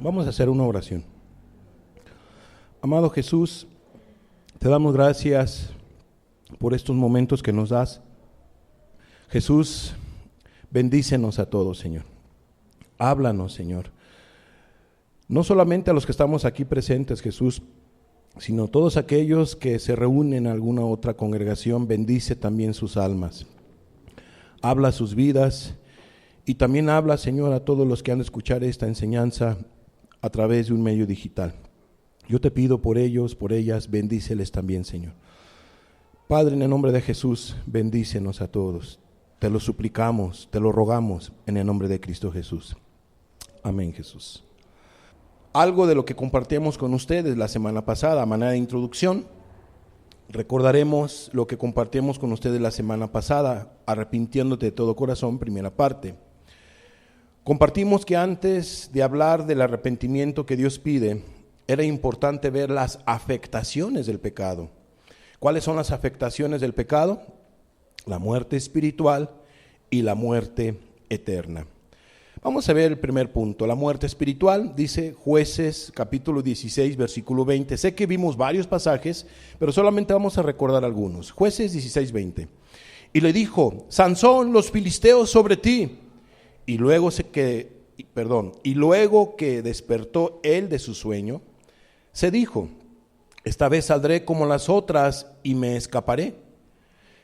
Vamos a hacer una oración. Amado Jesús, te damos gracias por estos momentos que nos das. Jesús, bendícenos a todos, Señor. Háblanos, Señor. No solamente a los que estamos aquí presentes, Jesús, sino todos aquellos que se reúnen en alguna otra congregación, bendice también sus almas. Habla sus vidas y también habla, Señor, a todos los que han de escuchar esta enseñanza a través de un medio digital. Yo te pido por ellos, por ellas, bendíceles también, Señor. Padre, en el nombre de Jesús, bendícenos a todos. Te lo suplicamos, te lo rogamos en el nombre de Cristo Jesús. Amén, Jesús. Algo de lo que compartíamos con ustedes la semana pasada, a manera de introducción, recordaremos lo que compartimos con ustedes la semana pasada, arrepintiéndote de todo corazón, primera parte. Compartimos que antes de hablar del arrepentimiento que Dios pide, era importante ver las afectaciones del pecado. ¿Cuáles son las afectaciones del pecado? La muerte espiritual y la muerte eterna. Vamos a ver el primer punto, la muerte espiritual. Dice Jueces capítulo 16 versículo 20. Sé que vimos varios pasajes, pero solamente vamos a recordar algunos. Jueces 16, 20. Y le dijo: Sansón, los filisteos sobre ti. Y luego que despertó él de su sueño, se dijo: esta vez saldré como las otras y me escaparé.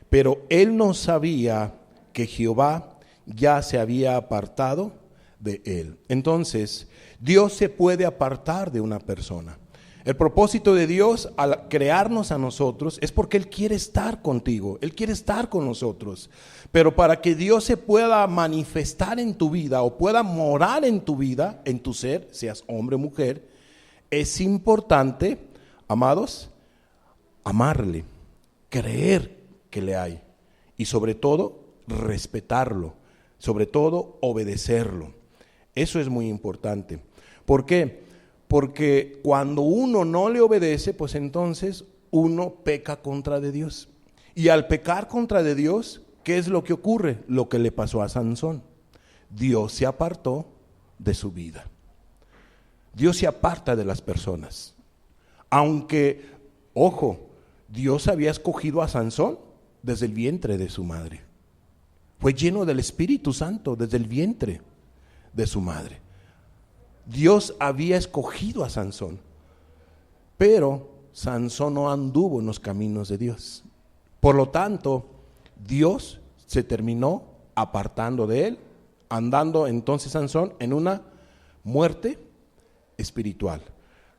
Pero él no sabía que Jehová ya se había apartado de él. Entonces, Dios se puede apartar de una persona. El propósito de Dios al crearnos a nosotros es porque Él quiere estar contigo, Él quiere estar con nosotros. Pero para que Dios se pueda manifestar en tu vida o pueda morar en tu vida, en tu ser, seas hombre o mujer, es importante, amados, amarle, creer que le hay y sobre todo respetarlo, sobre todo obedecerlo. Eso es muy importante. ¿Por qué? Porque cuando uno no le obedece, pues entonces uno peca contra de Dios. Y al pecar contra de Dios, ¿qué es lo que ocurre? Lo que le pasó a Sansón. Dios se apartó de su vida. Dios se aparta de las personas. Aunque, ojo, Dios había escogido a Sansón desde el vientre de su madre. Fue lleno del Espíritu Santo desde el vientre de su madre. Dios había escogido a Sansón, pero Sansón no anduvo en los caminos de Dios. Por lo tanto, Dios se terminó apartando de él, andando entonces Sansón en una muerte espiritual.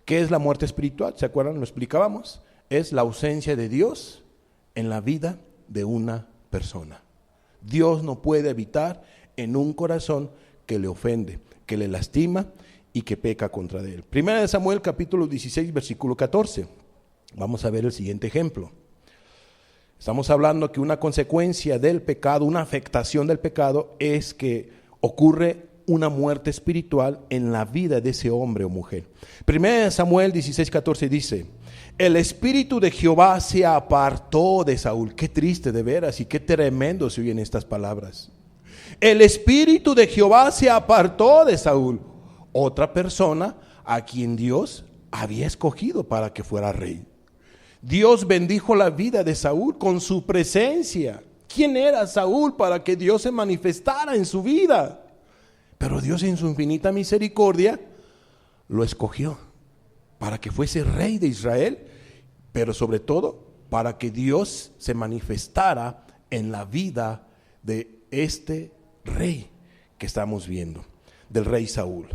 ¿Qué es la muerte espiritual? ¿Se acuerdan? Lo explicábamos. Es la ausencia de Dios en la vida de una persona. Dios no puede habitar en un corazón que le ofende, que le lastima y que peca contra él. Primera de Samuel capítulo 16 versículo 14. Vamos a ver el siguiente ejemplo. Estamos hablando que una consecuencia del pecado, una afectación del pecado es que ocurre una muerte espiritual en la vida de ese hombre o mujer. Primera de Samuel 16, 14 dice: el espíritu de Jehová se apartó de Saúl. Qué triste de veras y qué tremendo se oyen estas palabras. El espíritu de Jehová se apartó de Saúl, otra persona a quien Dios había escogido para que fuera rey. Dios bendijo la vida de Saúl con su presencia. ¿Quién era Saúl para que Dios se manifestara en su vida? Pero Dios en su infinita misericordia lo escogió para que fuese rey de Israel, pero sobre todo para que Dios se manifestara en la vida de este rey que estamos viendo, del rey Saúl.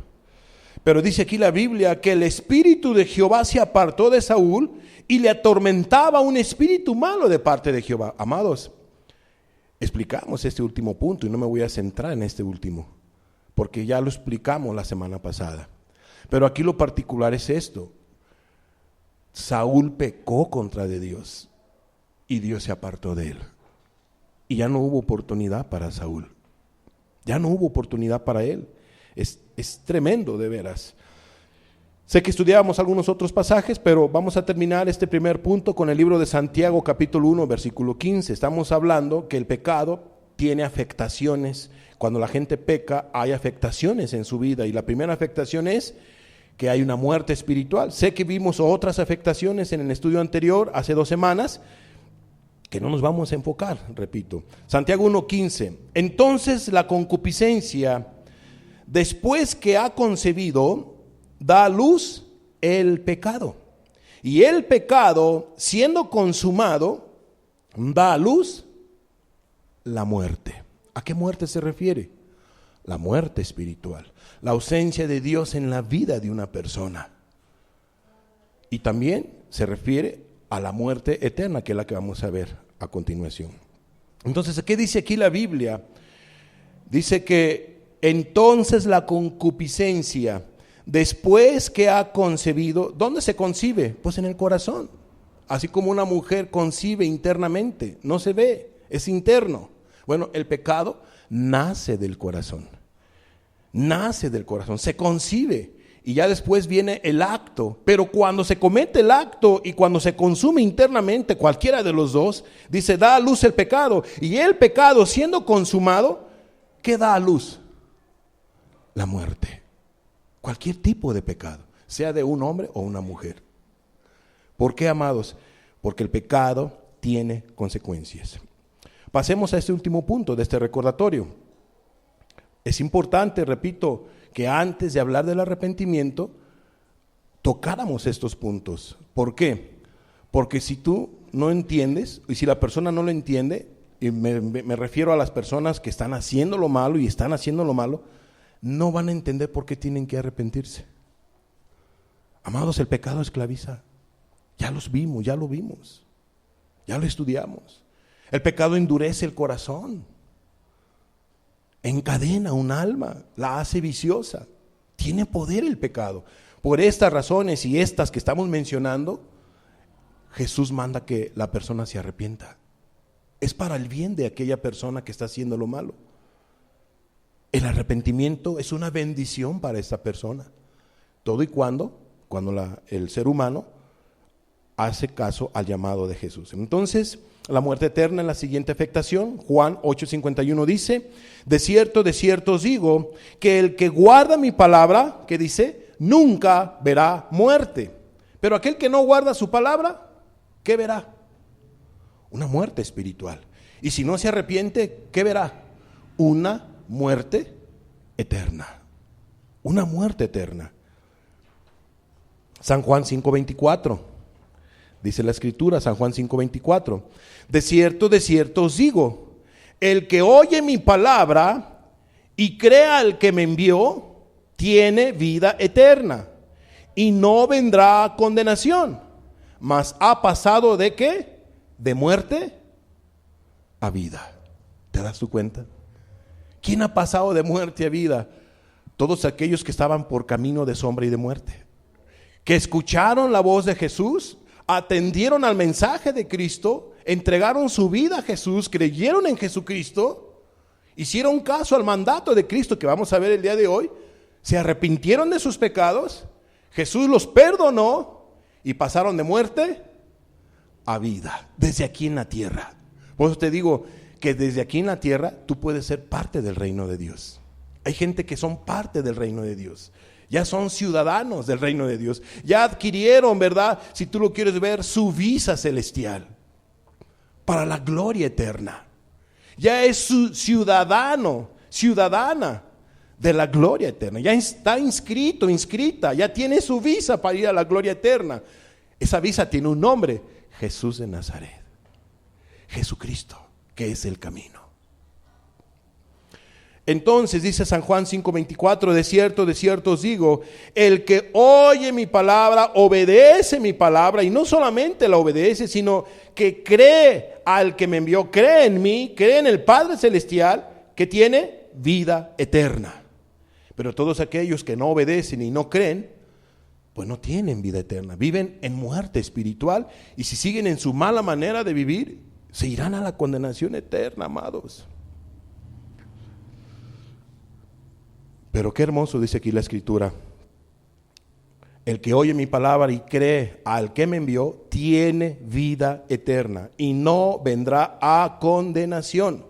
Pero dice aquí la Biblia que el espíritu de Jehová se apartó de Saúl y le atormentaba un espíritu malo de parte de Jehová. Amados, explicamos este último punto y no me voy a centrar en este último, porque ya lo explicamos la semana pasada. Pero aquí lo particular es esto: Saúl pecó contra de Dios y Dios se apartó de él. Y ya no hubo oportunidad para Saúl. Ya no hubo oportunidad para él. Es tremendo de veras. Sé que estudiábamos algunos otros pasajes, pero vamos a terminar este primer punto con el libro de Santiago capítulo 1 versículo 15. Estamos hablando que el pecado tiene afectaciones. Cuando la gente peca hay afectaciones en su vida y la primera afectación es que hay una muerte espiritual. Sé que vimos otras afectaciones en el estudio anterior, hace 2 semanas, que no nos vamos a enfocar, repito. Santiago 1:15. Entonces la concupiscencia, después que ha concebido, da a luz el pecado. Y el pecado, siendo consumado, da a luz la muerte. ¿A qué muerte se refiere? La muerte espiritual, la ausencia de Dios en la vida de una persona. Y también se refiere a la muerte eterna, que es la que vamos a ver a continuación. Entonces, ¿qué dice aquí la Biblia? Dice que entonces la concupiscencia, después que ha concebido, ¿dónde se concibe? Pues en el corazón. Así como una mujer concibe internamente, no se ve, es interno. Bueno, el pecado nace del corazón. Nace del corazón, se concibe y ya después viene el acto. Pero cuando se comete el acto y cuando se consume internamente, cualquiera de los dos, dice, da a luz el pecado. Y el pecado siendo consumado, ¿qué da a luz? La muerte. Cualquier tipo de pecado, sea de un hombre o una mujer. ¿Por qué, amados? Porque el pecado tiene consecuencias. Pasemos a este último punto de este recordatorio. Es importante, repito, que antes de hablar del arrepentimiento, tocáramos estos puntos. ¿Por qué? Porque si tú no entiendes, y si la persona no lo entiende, y me refiero a las personas que están haciendo lo malo y están haciendo lo malo, no van a entender por qué tienen que arrepentirse. Amados, el pecado esclaviza. Ya los vimos, ya lo vimos, ya lo estudiamos. El pecado endurece el corazón, encadena un alma, la hace viciosa. Tiene poder el pecado. Por estas razones y estas que estamos mencionando, Jesús manda que la persona se arrepienta. Es para el bien de aquella persona que está haciendo lo malo. El arrepentimiento es una bendición para esta persona. Todo y cuando el ser humano hace caso al llamado de Jesús. Entonces, la muerte eterna es la siguiente afectación. Juan 8:51 dice, de cierto os digo, que el que guarda mi palabra, ¿qué dice? Nunca verá muerte. Pero aquel que no guarda su palabra, ¿qué verá? Una muerte espiritual. Y si no se arrepiente, ¿qué verá? Una muerte eterna. Una muerte eterna. San Juan 5:24. Dice la escritura, San Juan 5:24. De cierto os digo, el que oye mi palabra y crea al que me envió, tiene vida eterna y no vendrá a condenación, mas ha pasado ¿de qué? De muerte a vida. ¿Te das tu cuenta? ¿Quién ha pasado de muerte a vida? Todos aquellos que estaban por camino de sombra y de muerte, que escucharon la voz de Jesús, atendieron al mensaje de Cristo, entregaron su vida a Jesús, creyeron en Jesucristo, hicieron caso al mandato de Cristo que vamos a ver el día de hoy, se arrepintieron de sus pecados, Jesús los perdonó y pasaron de muerte a vida, desde aquí en la tierra. Por eso te digo que desde aquí en la tierra tú puedes ser parte del reino de Dios. Hay gente que son parte del reino de Dios. Ya son ciudadanos del reino de Dios. Ya adquirieron, ¿verdad? Si tú lo quieres ver, su visa celestial para la gloria eterna. Ya es su ciudadano, ciudadana de la gloria eterna. Ya está inscrito, inscrita. Ya tiene su visa para ir a la gloria eterna. Esa visa tiene un nombre: Jesús de Nazaret. Jesucristo, que es el camino. Entonces dice San Juan 5:24, de cierto os digo, el que oye mi palabra, obedece mi palabra, y no solamente la obedece, sino que cree al que me envió, cree en mí, cree en el Padre Celestial, que tiene vida eterna. Pero todos aquellos que no obedecen y no creen, pues no tienen vida eterna, viven en muerte espiritual, y si siguen en su mala manera de vivir, se irán a la condenación eterna, amados. Pero qué hermoso dice aquí la escritura: el que oye mi palabra y cree al que me envió, tiene vida eterna y no vendrá a condenación.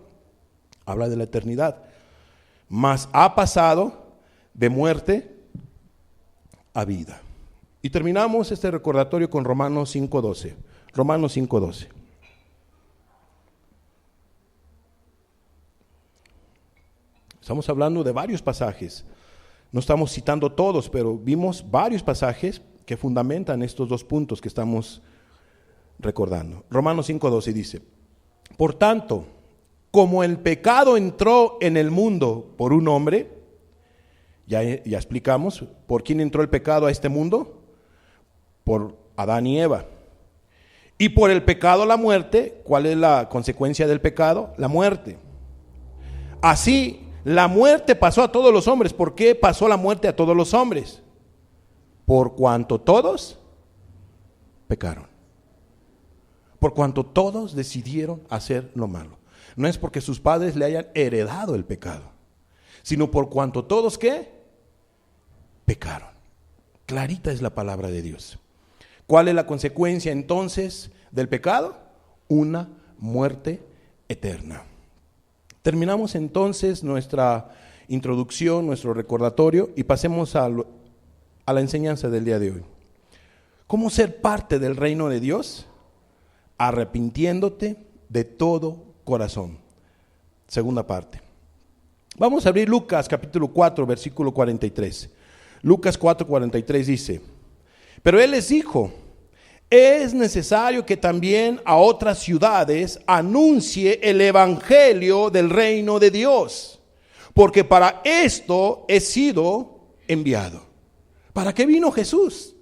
Habla de la eternidad. Mas ha pasado de muerte a vida. Y terminamos este recordatorio con Romanos 5:12. Romanos 5:12. Estamos hablando de varios pasajes. No estamos citando todos, pero vimos varios pasajes que fundamentan estos dos puntos que estamos recordando. Romanos 5:12 dice: por tanto, como el pecado entró en el mundo por un hombre, ya explicamos por quién entró el pecado a este mundo, por Adán y Eva. Y por el pecado la muerte. ¿Cuál es la consecuencia del pecado? La muerte. Así, la muerte pasó a todos los hombres. ¿Por qué pasó la muerte a todos los hombres? Por cuanto todos pecaron. Por cuanto todos decidieron hacer lo malo. No es porque sus padres le hayan heredado el pecado, sino por cuanto todos, ¿qué? Pecaron. Clarita es la palabra de Dios. ¿Cuál es la consecuencia entonces del pecado? Una muerte eterna. Terminamos entonces nuestra introducción, nuestro recordatorio, y pasemos a la enseñanza del día de hoy. ¿Cómo ser parte del reino de Dios? Arrepintiéndote de todo corazón. Segunda parte. Vamos a abrir Lucas capítulo 4, versículo 43. Lucas 4:43 dice: pero él les dijo: es necesario que también a otras ciudades anuncie el evangelio del reino de Dios, porque para esto he sido enviado. ¿Para qué vino Jesús?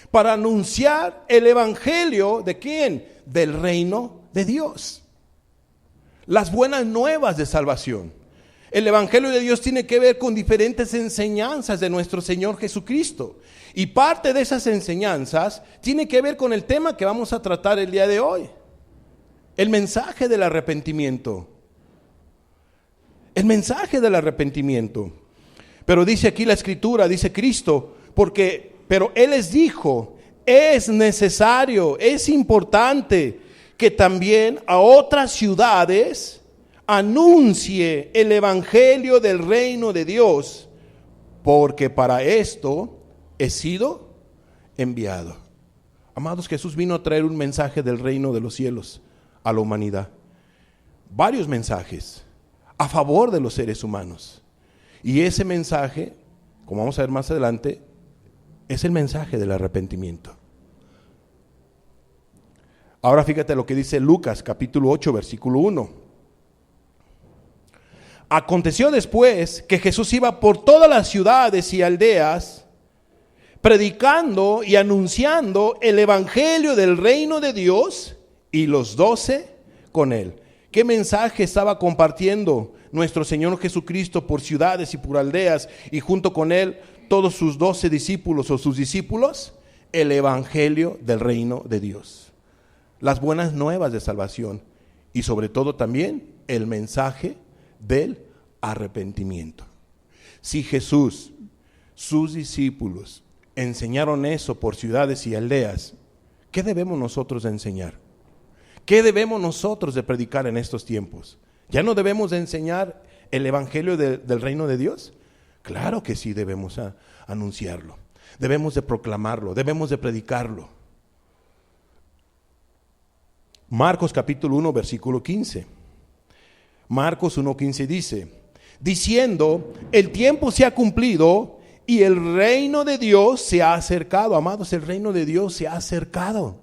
Para anunciar el evangelio ¿de quién? Del reino de Dios. Las buenas nuevas de salvación. El evangelio de Dios tiene que ver con diferentes enseñanzas de nuestro Señor Jesucristo. Y parte de esas enseñanzas tiene que ver con el tema que vamos a tratar el día de hoy. El mensaje del arrepentimiento. El mensaje del arrepentimiento. Pero dice aquí la Escritura, dice Cristo, pero Él les dijo: es necesario, es importante que también a otras ciudades anuncie el evangelio del reino de Dios, porque para esto he sido enviado. Amados, Jesús vino a traer un mensaje del reino de los cielos a la humanidad. Varios mensajes a favor de los seres humanos. Y ese mensaje, como vamos a ver más adelante, es el mensaje del arrepentimiento. Ahora fíjate lo que dice Lucas capítulo 8 versículo 1. Aconteció después que Jesús iba por todas las ciudades y aldeas, predicando y anunciando el evangelio del reino de Dios, y los 12 con él. ¿Qué mensaje estaba compartiendo nuestro Señor Jesucristo por ciudades y por aldeas, y junto con él todos sus 12 discípulos o sus discípulos? El evangelio del reino de Dios. Las buenas nuevas de salvación, y sobre todo también el mensaje del arrepentimiento. Si Jesús, sus discípulos enseñaron eso por ciudades y aldeas, ¿qué debemos nosotros de enseñar? ¿Qué debemos nosotros de predicar en estos tiempos? ¿Ya no debemos de enseñar el evangelio del reino de Dios? Claro que sí, debemos anunciarlo, debemos de proclamarlo, debemos de predicarlo. Marcos capítulo 1 versículo 15. Marcos 1:15 dice: diciendo, el tiempo se ha cumplido y el reino de Dios se ha acercado. Amados, el reino de Dios se ha acercado.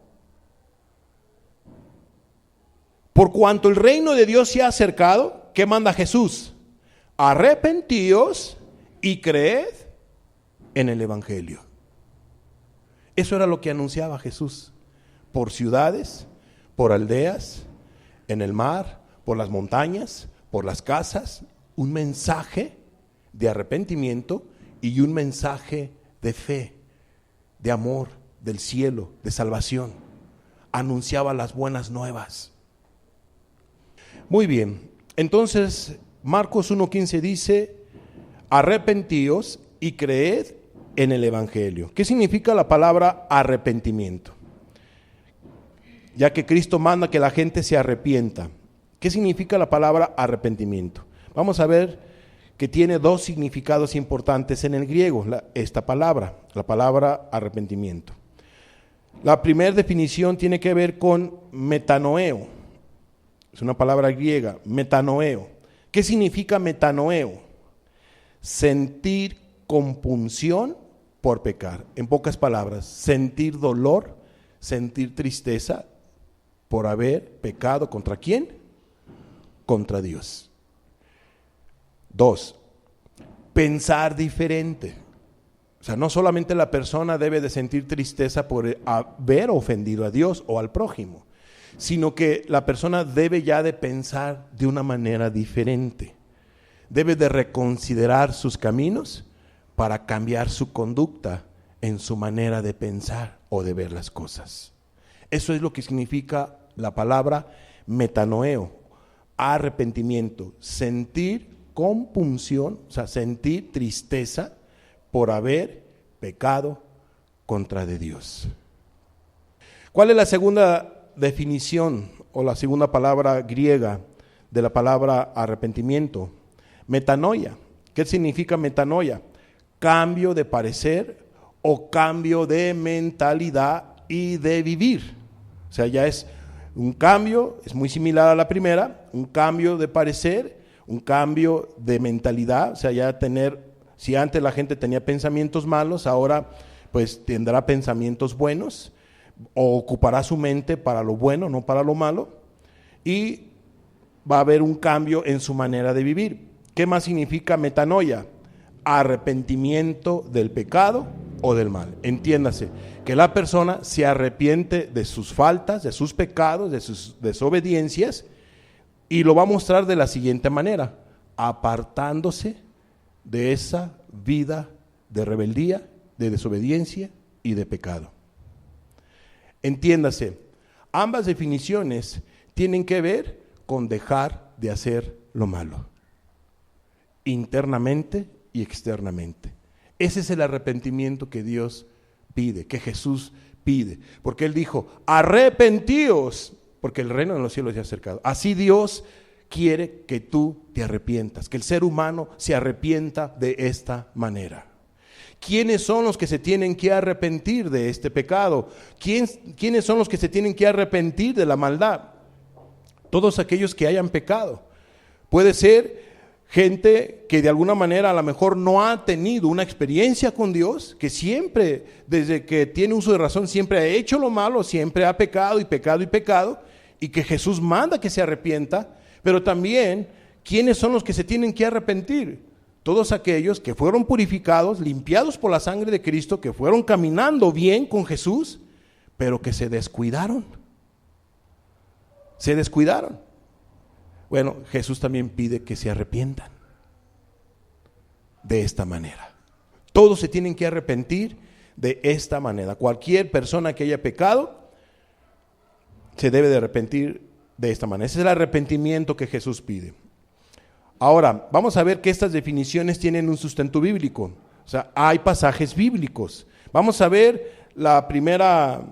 Por cuanto el reino de Dios se ha acercado, ¿qué manda Jesús? Arrepentíos y creed en el evangelio. Eso era lo que anunciaba Jesús por ciudades, por aldeas, en el mar, por las montañas, por las casas. Un mensaje de arrepentimiento y un mensaje de fe, de amor, del cielo, de salvación. Anunciaba las buenas nuevas. Muy bien, entonces Marcos 1:15 dice: arrepentíos y creed en el evangelio. ¿Qué significa la palabra arrepentimiento? Ya que Cristo manda que la gente se arrepienta. ¿Qué significa la palabra arrepentimiento? Vamos a ver que tiene dos significados importantes en el griego, esta palabra, la palabra arrepentimiento. La primera definición tiene que ver con metanoeo. Es una palabra griega, metanoeo. ¿Qué significa metanoeo? Sentir compunción por pecar. En pocas palabras, sentir dolor, sentir tristeza por haber pecado. ¿Contra quién? Contra Dios. 2, pensar diferente. O sea, no solamente la persona debe de sentir tristeza por haber ofendido a Dios o al prójimo, sino que la persona debe ya de pensar de una manera diferente. Debe de reconsiderar sus caminos para cambiar su conducta en su manera de pensar o de ver las cosas. Eso es lo que significa la palabra metanoeo, arrepentimiento, sentir compunción, o sea, sentir tristeza por haber pecado contra de Dios. ¿Cuál es la segunda definición o la segunda palabra griega de la palabra arrepentimiento? Metanoia. ¿Qué significa metanoia? Cambio de parecer o cambio de mentalidad y de vivir. O sea, ya es un cambio, es muy similar a la primera, un cambio de parecer, un cambio de mentalidad, o sea, ya tener, si antes la gente tenía pensamientos malos, ahora pues tendrá pensamientos buenos, o ocupará su mente para lo bueno, no para lo malo, y va a haber un cambio en su manera de vivir. ¿Qué más significa metanoia? Arrepentimiento del pecado o del mal. Entiéndase, que la persona se arrepiente de sus faltas, de sus pecados, de sus desobediencias, y lo va a mostrar de la siguiente manera: apartándose de esa vida de rebeldía, de desobediencia y de pecado. Entiéndase, ambas definiciones tienen que ver con dejar de hacer lo malo, internamente y externamente. Ese es el arrepentimiento que Dios pide, que Jesús pide, porque Él dijo: arrepentíos, porque el reino de los cielos se ha acercado. Así Dios quiere que tú te arrepientas, que el ser humano se arrepienta de esta manera. ¿Quiénes son los que se tienen que arrepentir de este pecado? ¿Quiénes son los que se tienen que arrepentir de la maldad? Todos aquellos que hayan pecado. Puede ser gente que de alguna manera a lo mejor no ha tenido una experiencia con Dios, que siempre, desde que tiene uso de razón, siempre ha hecho lo malo, siempre ha pecado y pecado y pecado, y que Jesús manda que se arrepienta. Pero también, ¿quiénes son los que se tienen que arrepentir? Todos aquellos que fueron purificados, limpiados por la sangre de Cristo, que fueron caminando bien con Jesús, pero que se descuidaron. Se descuidaron. Bueno, Jesús también pide que se arrepientan de esta manera. Todos se tienen que arrepentir de esta manera. Cualquier persona que haya pecado se debe de arrepentir de esta manera. Ese es el arrepentimiento que Jesús pide. Ahora, vamos a ver que estas definiciones tienen un sustento bíblico. O sea, hay pasajes bíblicos. Vamos a ver la primera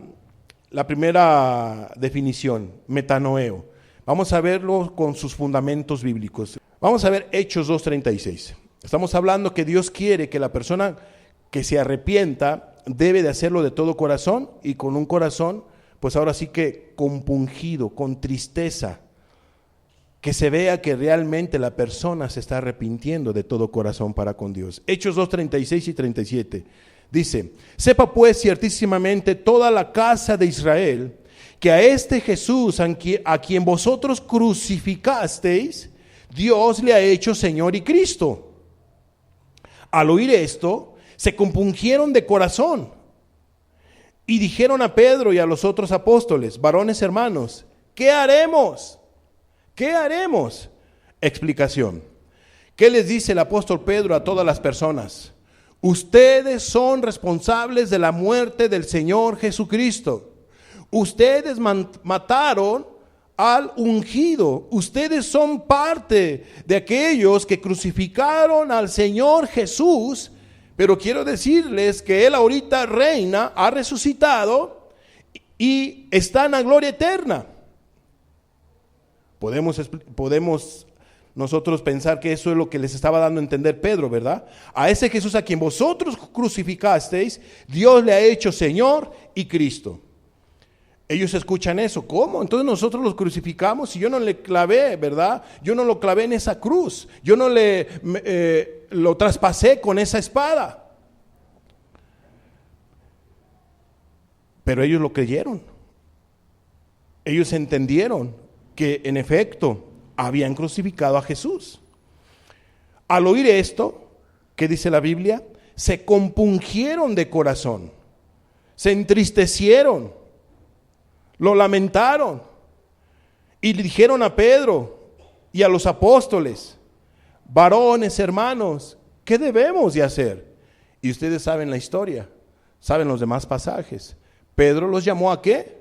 definición, metanoeo. Vamos a verlo con sus fundamentos bíblicos. Vamos a ver Hechos 2:36. Estamos hablando que Dios quiere que la persona que se arrepienta debe de hacerlo de todo corazón, y con un corazón, pues ahora sí que compungido, con tristeza, que se vea que realmente la persona se está arrepintiendo de todo corazón para con Dios. Hechos 2:36 y 37 dice: sepa pues ciertísimamente toda la casa de Israel que a este Jesús, a quien vosotros crucificasteis, Dios le ha hecho Señor y Cristo. Al oír esto, se compungieron de corazón y dijeron a Pedro y a los otros apóstoles: varones hermanos, ¿qué haremos? ¿Qué haremos? Explicación. ¿Qué les dice el apóstol Pedro a todas las personas? Ustedes son responsables de la muerte del Señor Jesucristo. Ustedes mataron al ungido. Ustedes son parte de aquellos que crucificaron al Señor Jesús. Pero quiero decirles que Él ahorita reina, ha resucitado y está en la gloria eterna. Podemos nosotros pensar que eso es lo que les estaba dando a entender Pedro, ¿verdad? A ese Jesús a quien vosotros crucificasteis, Dios le ha hecho Señor y Cristo. Ellos escuchan eso. ¿Cómo? Entonces nosotros los crucificamos y yo no le clavé, ¿verdad? Yo no lo clavé en esa cruz. Yo no lo traspasé con esa espada. Pero ellos lo creyeron. Ellos entendieron que en efecto habían crucificado a Jesús. Al oír esto, ¿qué dice la Biblia? Se compungieron de corazón, se entristecieron, lo lamentaron y le dijeron a Pedro y a los apóstoles: varones, hermanos, ¿qué debemos de hacer? Y ustedes saben la historia, saben los demás pasajes. Pedro los llamó ¿a qué?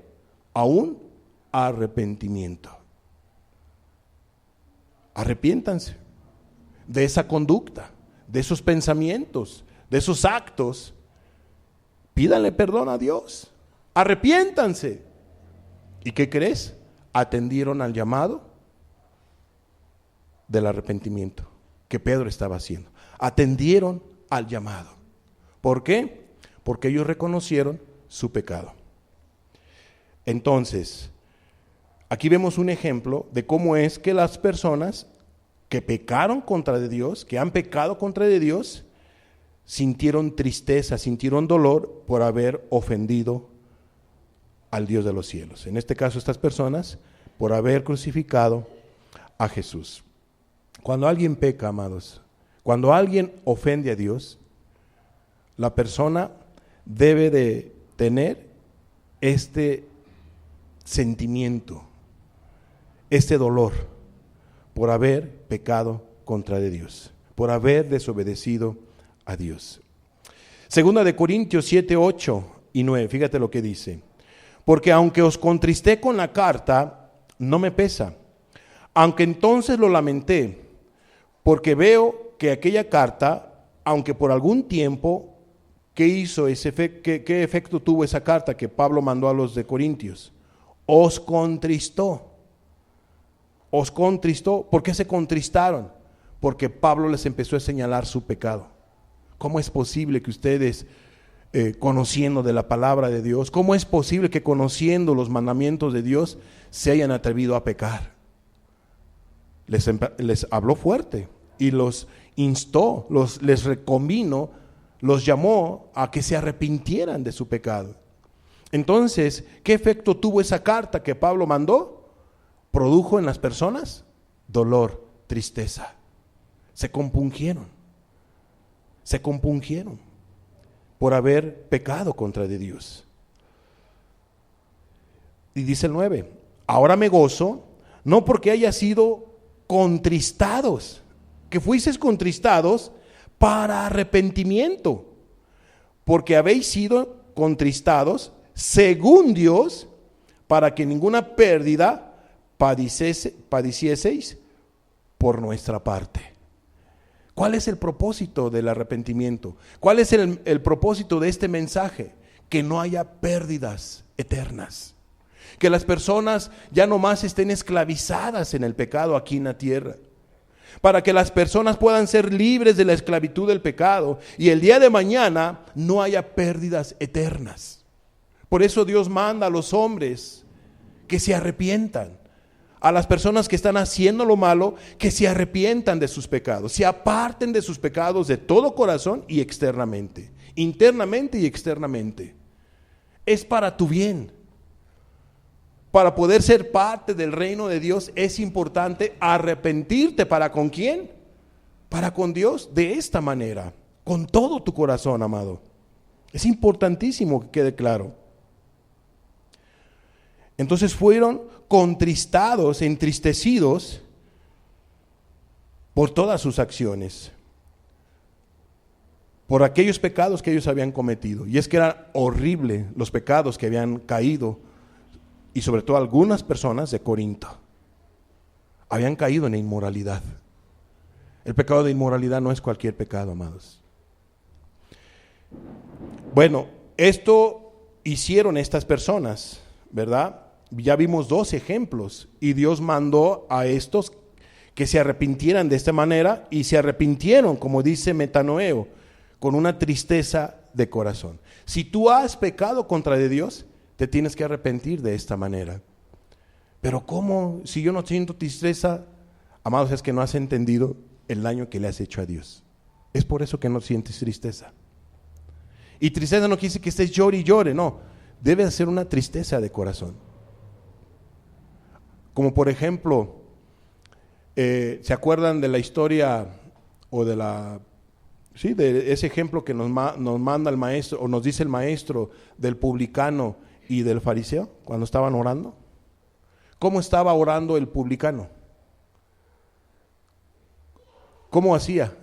A un arrepentimiento. Arrepiéntanse de esa conducta, de esos pensamientos, de esos actos. Pídanle perdón a Dios. Arrepiéntanse. ¿Y qué crees? Atendieron al llamado del arrepentimiento que Pedro estaba haciendo. Atendieron al llamado. ¿Por qué? Porque ellos reconocieron su pecado. Entonces, aquí vemos un ejemplo de cómo es que las personas que pecaron contra de Dios, que han pecado contra de Dios, sintieron tristeza, sintieron dolor por haber ofendido al Dios de los cielos. En este caso, estas personas, por haber crucificado a Jesús. Cuando alguien peca, amados, cuando alguien ofende a Dios, la persona debe de tener este sentimiento, este dolor por haber pecado contra de Dios, por haber desobedecido a Dios. Segunda de Corintios 7, 8 y 9, fíjate lo que dice: porque aunque os contristé con la carta, no me pesa, aunque entonces lo lamenté, porque veo que aquella carta, aunque por algún tiempo, ¿qué hizo qué efecto tuvo esa carta que Pablo mandó a los de Corintios? Os contristó. Os contristó. ¿Por qué se contristaron? Porque Pablo les empezó a señalar su pecado. ¿Cómo es posible que ustedes, conociendo de la palabra de Dios, cómo es posible que conociendo los mandamientos de Dios se hayan atrevido a pecar? Les habló fuerte y los instó, les reconvino, los llamó a que se arrepintieran de su pecado. Entonces, ¿qué efecto tuvo esa carta que Pablo mandó? Produjo en las personas dolor, tristeza. Se compungieron por haber pecado contra de Dios. Y dice el 9: ahora me gozo, no porque haya sido contristados, que fuisteis contristados para arrepentimiento, porque habéis sido contristados según Dios, para que ninguna pérdida padecieseis por nuestra parte. ¿Cuál es el propósito del arrepentimiento? ¿Cuál es el propósito de este mensaje? Que no haya pérdidas eternas, que las personas ya no más estén esclavizadas en el pecado aquí en la tierra, para que las personas puedan ser libres de la esclavitud del pecado y el día de mañana no haya pérdidas eternas. Por eso Dios manda a los hombres que se arrepientan, a las personas que están haciendo lo malo, que se arrepientan de sus pecados, se aparten de sus pecados de todo corazón y externamente, internamente y externamente. Es para tu bien. Para poder ser parte del reino de Dios es importante arrepentirte. ¿Para con quién? Para con Dios, de esta manera, con todo tu corazón, amado. Es importantísimo que quede claro. Entonces fueron contristados, entristecidos por todas sus acciones, por aquellos pecados que ellos habían cometido. Y es que era horrible los pecados que habían caído, y sobre todo algunas personas de Corinto habían caído en inmoralidad. El pecado de inmoralidad no es cualquier pecado, amados. Bueno, esto hicieron estas personas, ¿verdad? Ya vimos 2 ejemplos y Dios mandó a estos que se arrepintieran de esta manera, y se arrepintieron, como dice metanoeo, con una tristeza de corazón. Si tú has pecado contra de Dios, te tienes que arrepentir de esta manera. Pero ¿cómo? Si yo no siento tristeza, amados, es que no has entendido el daño que le has hecho a Dios. Es por eso que no sientes tristeza. Y tristeza no quiere decir que estés llore y llore, no. Debe ser una tristeza de corazón. Como por ejemplo, ¿se acuerdan de la historia o de de ese ejemplo que nos manda el maestro, o nos dice el maestro, del publicano y del fariseo cuando estaban orando? ¿Cómo estaba orando el publicano? ¿Cómo hacía?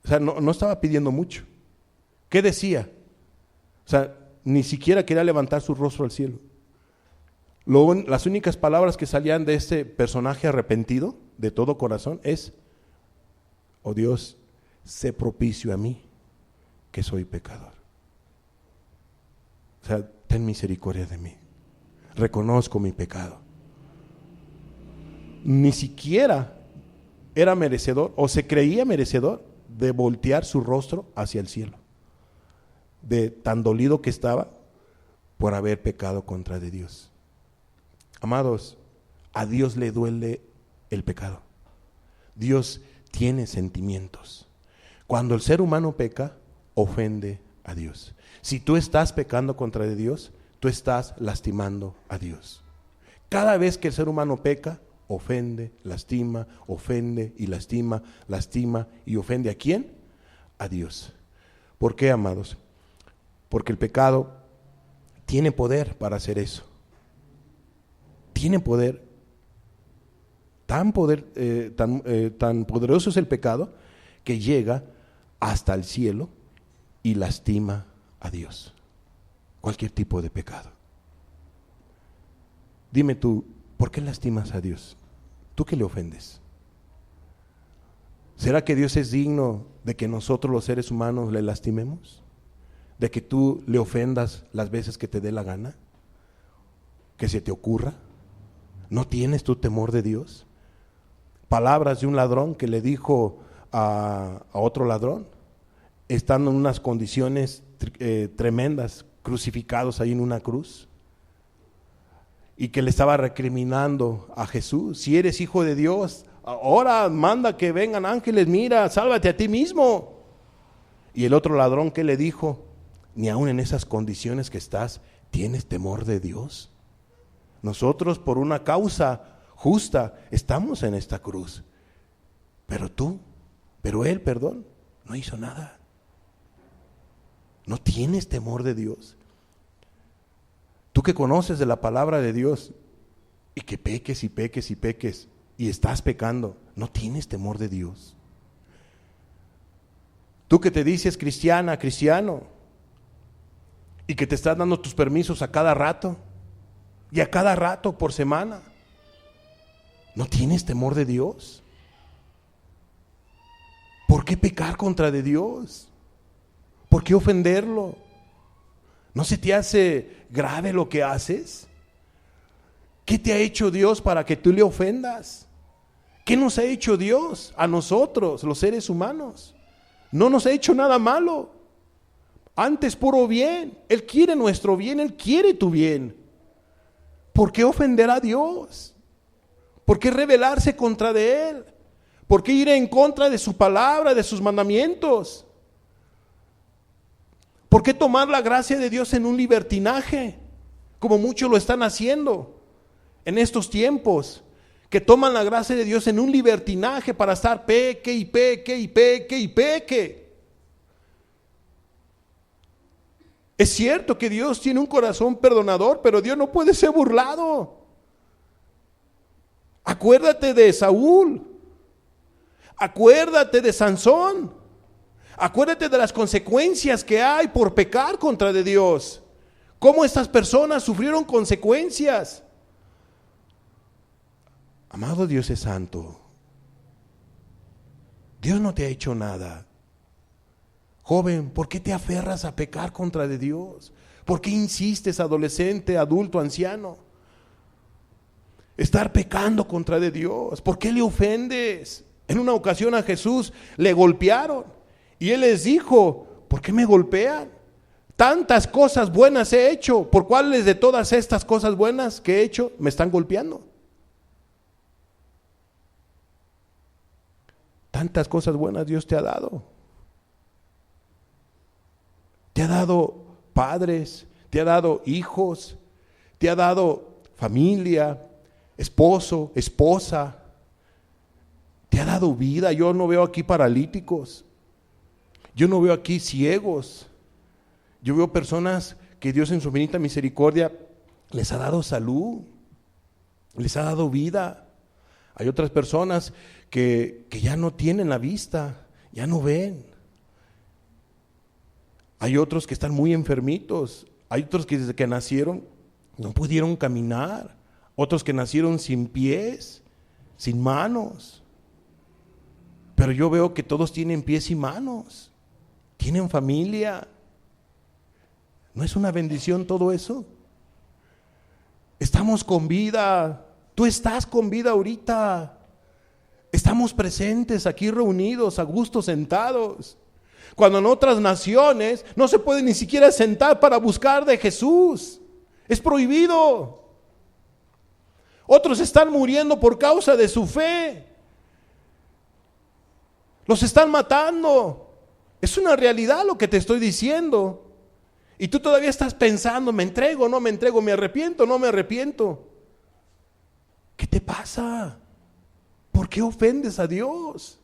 O sea, no estaba pidiendo mucho. ¿Qué decía? O sea, ni siquiera quería levantar su rostro al cielo. Las únicas palabras que salían de este personaje arrepentido de todo corazón es: oh Dios, sé propicio a mí, que soy pecador. O sea, ten misericordia de mí. Reconozco mi pecado. Ni siquiera era merecedor o se creía merecedor de voltear su rostro hacia el cielo, de tan dolido que estaba por haber pecado contra de Dios. Amados, a Dios le duele el pecado. Dios tiene sentimientos. Cuando el ser humano peca, ofende a Dios. Si tú estás pecando contra de Dios, tú estás lastimando a Dios. Cada vez que el ser humano peca, ofende, lastima, ofende y lastima, lastima y ofende. ¿A quién? A Dios. ¿Por qué, amados? Porque el pecado tiene poder para hacer eso. Tiene poder. Tan poderoso es el pecado que llega hasta el cielo y lastima a Dios. Cualquier tipo de pecado. Dime tú, ¿por qué lastimas a Dios? ¿Tú qué le ofendes? ¿Será que Dios es digno de que nosotros los seres humanos le lastimemos? ¿De que tú le ofendas las veces que te dé la gana? ¿Que se te ocurra? ¿No tienes tú temor de Dios? Palabras de un ladrón que le dijo a otro ladrón, estando en unas condiciones tremendas, crucificados ahí en una cruz, y que le estaba recriminando a Jesús: si eres hijo de Dios, ahora manda que vengan ángeles, mira, sálvate a ti mismo. Y el otro ladrón, ¿qué le dijo? Ni aun en esas condiciones que estás, ¿tienes temor de Dios? Nosotros, por una causa justa, estamos en esta cruz, pero él, perdón, no hizo nada. ¿No tienes temor de Dios? Tú que conoces de la palabra de Dios y que peques y peques y peques y estás pecando, ¿no tienes temor de Dios? Tú que te dices cristiana, cristiano, y que te estás dando tus permisos a cada rato y a cada rato por semana, ¿no tienes temor de Dios? ¿Por qué pecar contra de Dios? ¿Por qué ofenderlo? ¿No se te hace grave lo que haces? ¿Qué te ha hecho Dios para que tú le ofendas? ¿Qué nos ha hecho Dios a nosotros, los seres humanos? No nos ha hecho nada malo. Antes, puro bien. Él quiere nuestro bien, Él quiere tu bien. ¿Por qué ofender a Dios? ¿Por qué rebelarse contra de Él? ¿Por qué ir en contra de su palabra, de sus mandamientos? ¿Por qué tomar la gracia de Dios en un libertinaje? Como muchos lo están haciendo en estos tiempos, que toman la gracia de Dios en un libertinaje para estar peque y peque y peque y peque. Es cierto que Dios tiene un corazón perdonador, pero Dios no puede ser burlado. Acuérdate de Saúl. Acuérdate de Sansón. Acuérdate de las consecuencias que hay por pecar contra de Dios. Cómo estas personas sufrieron consecuencias. Amado, Dios es santo. Dios no te ha hecho nada. Joven, ¿por qué te aferras a pecar contra de Dios? ¿Por qué insistes, adolescente, adulto, anciano? estar pecando contra de Dios. ¿Por qué le ofendes? En una ocasión a Jesús le golpearon y Él les dijo: ¿por qué me golpean? Tantas cosas buenas he hecho. ¿Por cuáles de todas estas cosas buenas que he hecho me están golpeando? Tantas cosas buenas Dios te ha dado. Te ha dado padres, te ha dado hijos, te ha dado familia, esposo, esposa. Te ha dado vida. Yo no veo aquí paralíticos. Yo no veo aquí ciegos. Yo veo personas que Dios en su infinita misericordia les ha dado salud, les ha dado vida. Hay otras personas que ya no tienen la vista, ya no ven. Hay otros que están muy enfermitos. Hay otros que desde que nacieron no pudieron caminar. Otros que nacieron sin pies, sin manos. Pero yo veo que todos tienen pies y manos. Tienen familia. ¿No es una bendición todo eso? Estamos con vida. Tú estás con vida ahorita. Estamos presentes aquí reunidos, a gusto sentados. Cuando en otras naciones no se puede ni siquiera sentar para buscar de Jesús. Es prohibido. Otros están muriendo por causa de su fe. Los están matando. Es una realidad lo que te estoy diciendo. Y tú todavía estás pensando: ¿me entrego, no me entrego? ¿Me arrepiento, no me arrepiento? ¿Qué te pasa? ¿Por qué ofendes a Dios?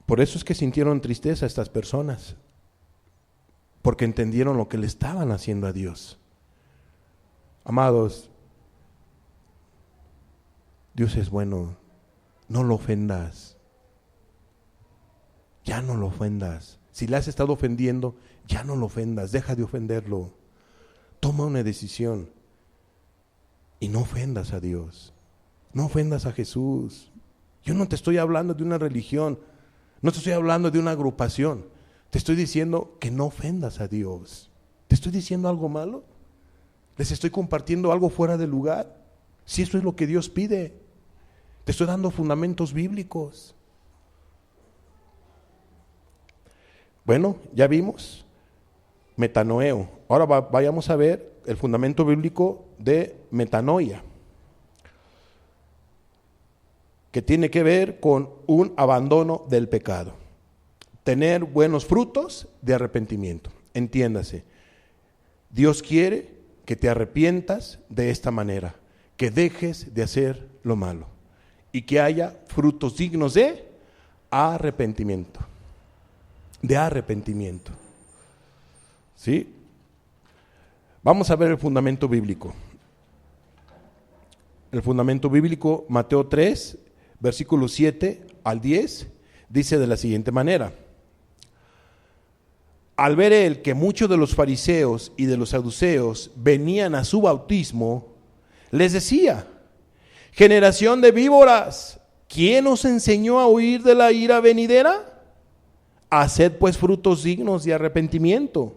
Por eso es que sintieron tristeza estas personas, porque entendieron lo que le estaban haciendo a Dios. Amados, Dios es bueno. No lo ofendas. Ya no lo ofendas. Si le has estado ofendiendo, ya no lo ofendas. Deja de ofenderlo. Toma una decisión y no ofendas a Dios. No ofendas a Jesús. Yo no te estoy hablando de una religión. No te estoy hablando de una agrupación. Te estoy diciendo que no ofendas a Dios. ¿Te estoy diciendo algo malo? ¿Les estoy compartiendo algo fuera de lugar? Si eso es lo que Dios pide. Te estoy dando fundamentos bíblicos. Bueno, ya vimos metanoeo. Ahora vayamos a ver el fundamento bíblico de metanoia, que tiene que ver con un abandono del pecado. Tener buenos frutos de arrepentimiento. Entiéndase, Dios quiere que te arrepientas de esta manera, que dejes de hacer lo malo y que haya frutos dignos de arrepentimiento. De arrepentimiento. ¿Sí? Vamos a ver el fundamento bíblico. El fundamento bíblico, Mateo 3, versículos 7 al 10, dice de la siguiente manera: al ver él que muchos de los fariseos y de los saduceos venían a su bautismo, les decía: generación de víboras, ¿quién os enseñó a huir de la ira venidera? Haced pues frutos dignos de arrepentimiento.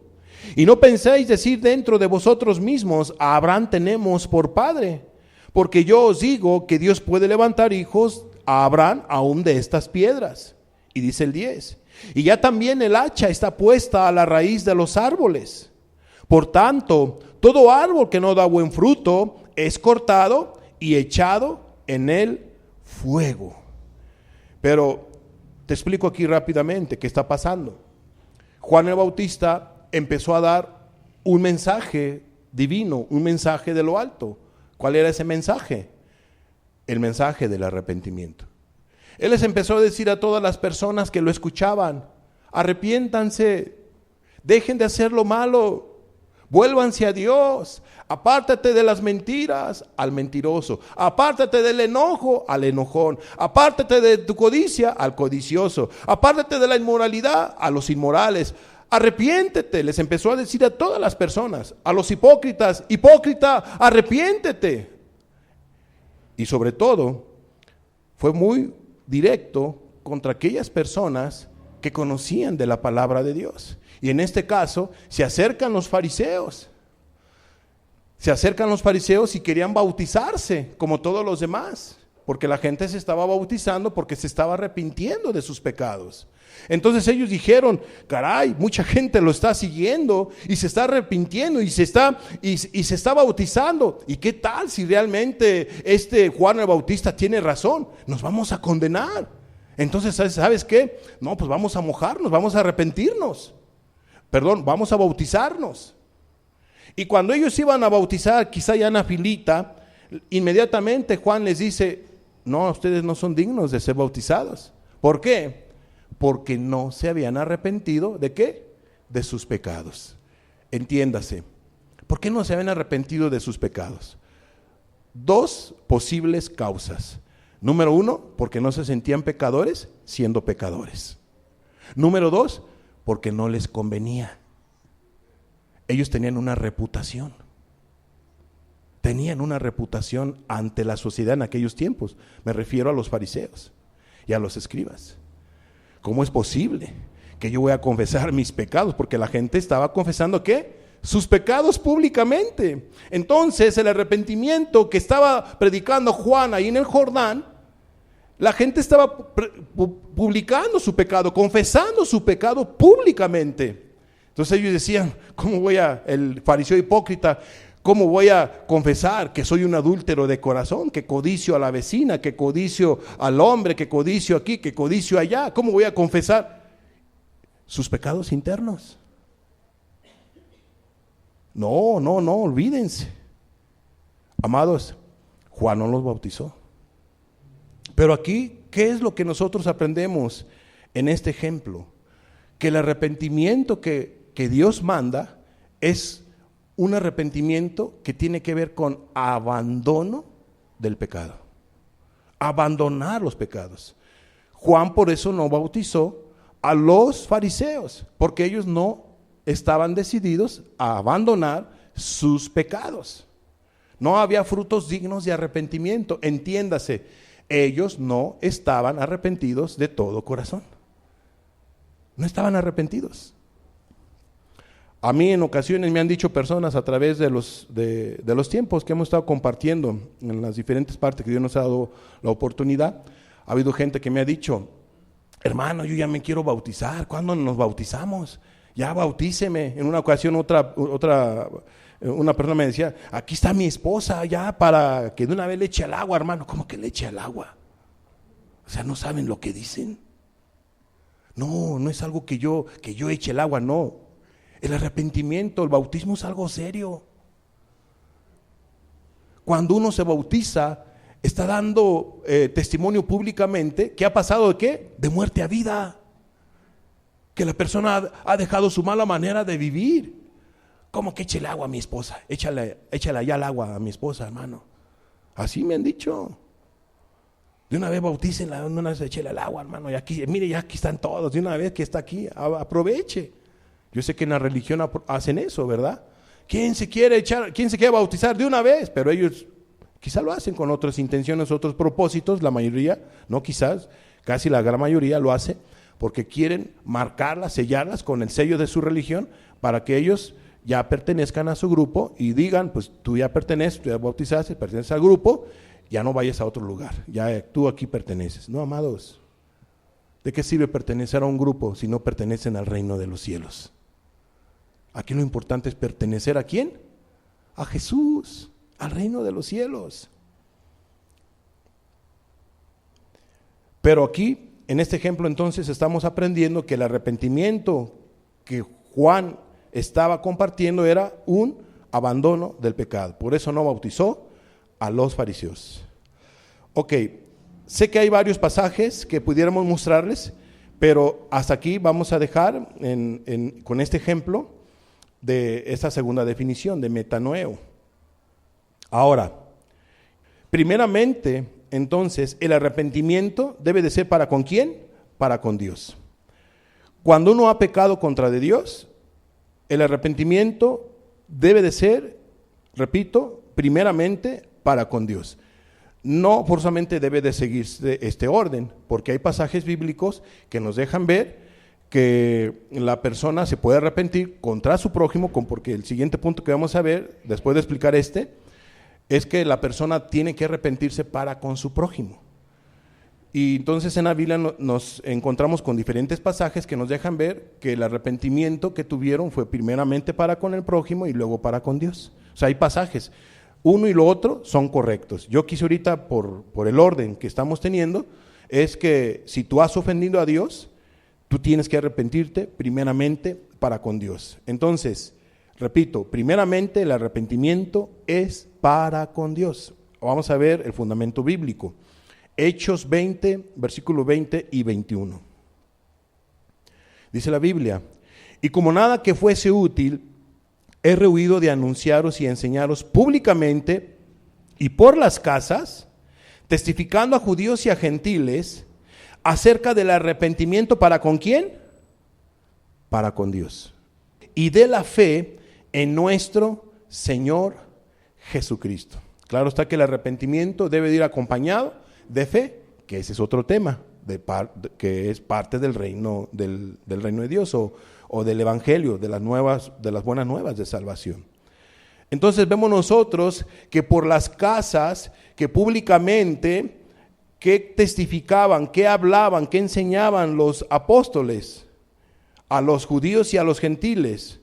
Y no penséis decir dentro de vosotros mismos: a Abraham tenemos por padre. Porque yo os digo que Dios puede levantar hijos a Abraham aún de estas piedras. Y dice el 10: y ya también el hacha está puesta a la raíz de los árboles. Por tanto, todo árbol que no da buen fruto es cortado y echado en el fuego. Pero te explico aquí rápidamente qué está pasando. Juan el Bautista empezó a dar un mensaje divino, un mensaje de lo alto. ¿Cuál era ese mensaje? El mensaje del arrepentimiento. Él les empezó a decir a todas las personas que lo escuchaban: arrepiéntanse, dejen de hacer lo malo, vuélvanse a Dios, apártate de las mentiras al mentiroso, apártate del enojo al enojón, apártate de tu codicia al codicioso, apártate de la inmoralidad a los inmorales. Arrepiéntete, les empezó a decir a todas las personas, a los hipócritas: hipócrita, arrepiéntete. Y sobre todo, fue muy directo contra aquellas personas que conocían de la palabra de Dios. Y en este caso se acercan los fariseos. Se acercan los fariseos y querían bautizarse como todos los demás, porque la gente se estaba bautizando porque se estaba arrepintiendo de sus pecados. Entonces ellos dijeron, caray, mucha gente lo está siguiendo y se está arrepintiendo y se está bautizando. ¿Y qué tal si realmente Juan el Bautista tiene razón? Nos vamos a condenar. Entonces, ¿sabes qué? No, pues vamos a mojarnos, vamos a arrepentirnos. Vamos a bautizarnos. Y cuando ellos iban a bautizar, quizá ya en la filita, inmediatamente Juan les dice, no, ustedes no son dignos de ser bautizados. ¿Por qué? Porque no se habían arrepentido, ¿de qué? De sus pecados. Entiéndase, ¿por qué no se habían arrepentido de sus pecados? Dos posibles causas. Número uno, porque no se sentían pecadores siendo pecadores. Número dos, porque no les convenía. Ellos tenían una reputación. Tenían una reputación ante la sociedad en aquellos tiempos. Me refiero a los fariseos y a los escribas. ¿Cómo es posible que yo voy a confesar mis pecados? Porque la gente estaba confesando ¿qué? Sus pecados públicamente. Entonces el arrepentimiento que estaba predicando Juan ahí en el Jordán, la gente estaba publicando su pecado, confesando su pecado públicamente. Entonces ellos decían, el fariseo hipócrita, ¿cómo voy a confesar que soy un adúltero de corazón, que codicio a la vecina, que codicio al hombre, que codicio aquí, que codicio allá? ¿Cómo voy a confesar sus pecados internos? No, olvídense. Amados, Juan no los bautizó. Pero aquí, ¿qué es lo que nosotros aprendemos en este ejemplo? Que el arrepentimiento que Dios manda es un arrepentimiento que tiene que ver con abandono del pecado. Abandonar los pecados. Juan por eso no bautizó a los fariseos, porque ellos no estaban decididos a abandonar sus pecados. No había frutos dignos de arrepentimiento. Entiéndase, ellos no estaban arrepentidos de todo corazón. No estaban arrepentidos. A mí en ocasiones me han dicho personas a través de los tiempos que hemos estado compartiendo en las diferentes partes que Dios nos ha dado la oportunidad. Ha habido gente que me ha dicho, hermano, yo ya me quiero bautizar. ¿Cuándo nos bautizamos? Ya bautíceme. En una ocasión una persona me decía, aquí está mi esposa ya para que de una vez le eche al agua, hermano. ¿Cómo que le eche al agua? O sea, ¿no saben lo que dicen? No es algo que yo eche el agua, no. El arrepentimiento, el bautismo es algo serio. Cuando uno se bautiza, está dando testimonio públicamente que ha pasado de ¿qué? De muerte a vida. Que la persona ha dejado su mala manera de vivir. ¿Cómo que eche el agua a mi esposa? Échale ya el agua a mi esposa, hermano. Así me han dicho. De una vez bautícenla, de una vez échele el agua, hermano. Y aquí, mire, ya aquí están todos. De una vez que está aquí, aproveche. Yo sé que en la religión hacen eso, ¿verdad? ¿Quién se quiere bautizar de una vez? Pero ellos quizá lo hacen con otras intenciones, otros propósitos. La mayoría, no quizás, casi la gran mayoría lo hace porque quieren marcarlas, sellarlas con el sello de su religión para que ellos ya pertenezcan a su grupo y digan, pues tú ya perteneces, tú ya bautizaste, perteneces al grupo, ya no vayas a otro lugar, ya tú aquí perteneces. No, amados, ¿de qué sirve pertenecer a un grupo si no pertenecen al reino de los cielos? Aquí lo importante es pertenecer ¿a quién? A Jesús, al reino de los cielos. Pero aquí, en este ejemplo entonces estamos aprendiendo que el arrepentimiento que Juan estaba compartiendo era un abandono del pecado. Por eso no bautizó a los fariseos. Ok, sé que hay varios pasajes que pudiéramos mostrarles, pero hasta aquí vamos a dejar con este ejemplo de esta segunda definición de metanoeo. Ahora, primeramente, entonces, el arrepentimiento debe de ser ¿para con quién? Para con Dios. Cuando uno ha pecado contra de Dios, el arrepentimiento debe de ser, repito, primeramente para con Dios. No forzosamente debe de seguirse este orden, porque hay pasajes bíblicos que nos dejan ver que la persona se puede arrepentir contra su prójimo, porque el siguiente punto que vamos a ver, después de explicar es que la persona tiene que arrepentirse para con su prójimo. Y entonces en la Biblia nos encontramos con diferentes pasajes que nos dejan ver que el arrepentimiento que tuvieron fue primeramente para con el prójimo y luego para con Dios. O sea, hay pasajes, uno y lo otro son correctos. Yo quise ahorita, por el orden que estamos teniendo, es que si tú has ofendido a Dios, tú tienes que arrepentirte primeramente para con Dios. Entonces, repito, primeramente el arrepentimiento es para con Dios. Vamos a ver el fundamento bíblico. Hechos 20, versículo 20 y 21. Dice la Biblia: y como nada que fuese útil, he rehuido de anunciaros y enseñaros públicamente y por las casas, testificando a judíos y a gentiles acerca del arrepentimiento. ¿Para con quién? Para con Dios. Y de la fe en nuestro Señor Jesucristo. Claro está que el arrepentimiento debe de ir acompañado de fe, que ese es otro tema, que es parte del reino, del reino de Dios o del evangelio, de las buenas nuevas de salvación. Entonces vemos nosotros que por las casas que públicamente, que testificaban, que hablaban, que enseñaban los apóstoles a los judíos y a los gentiles,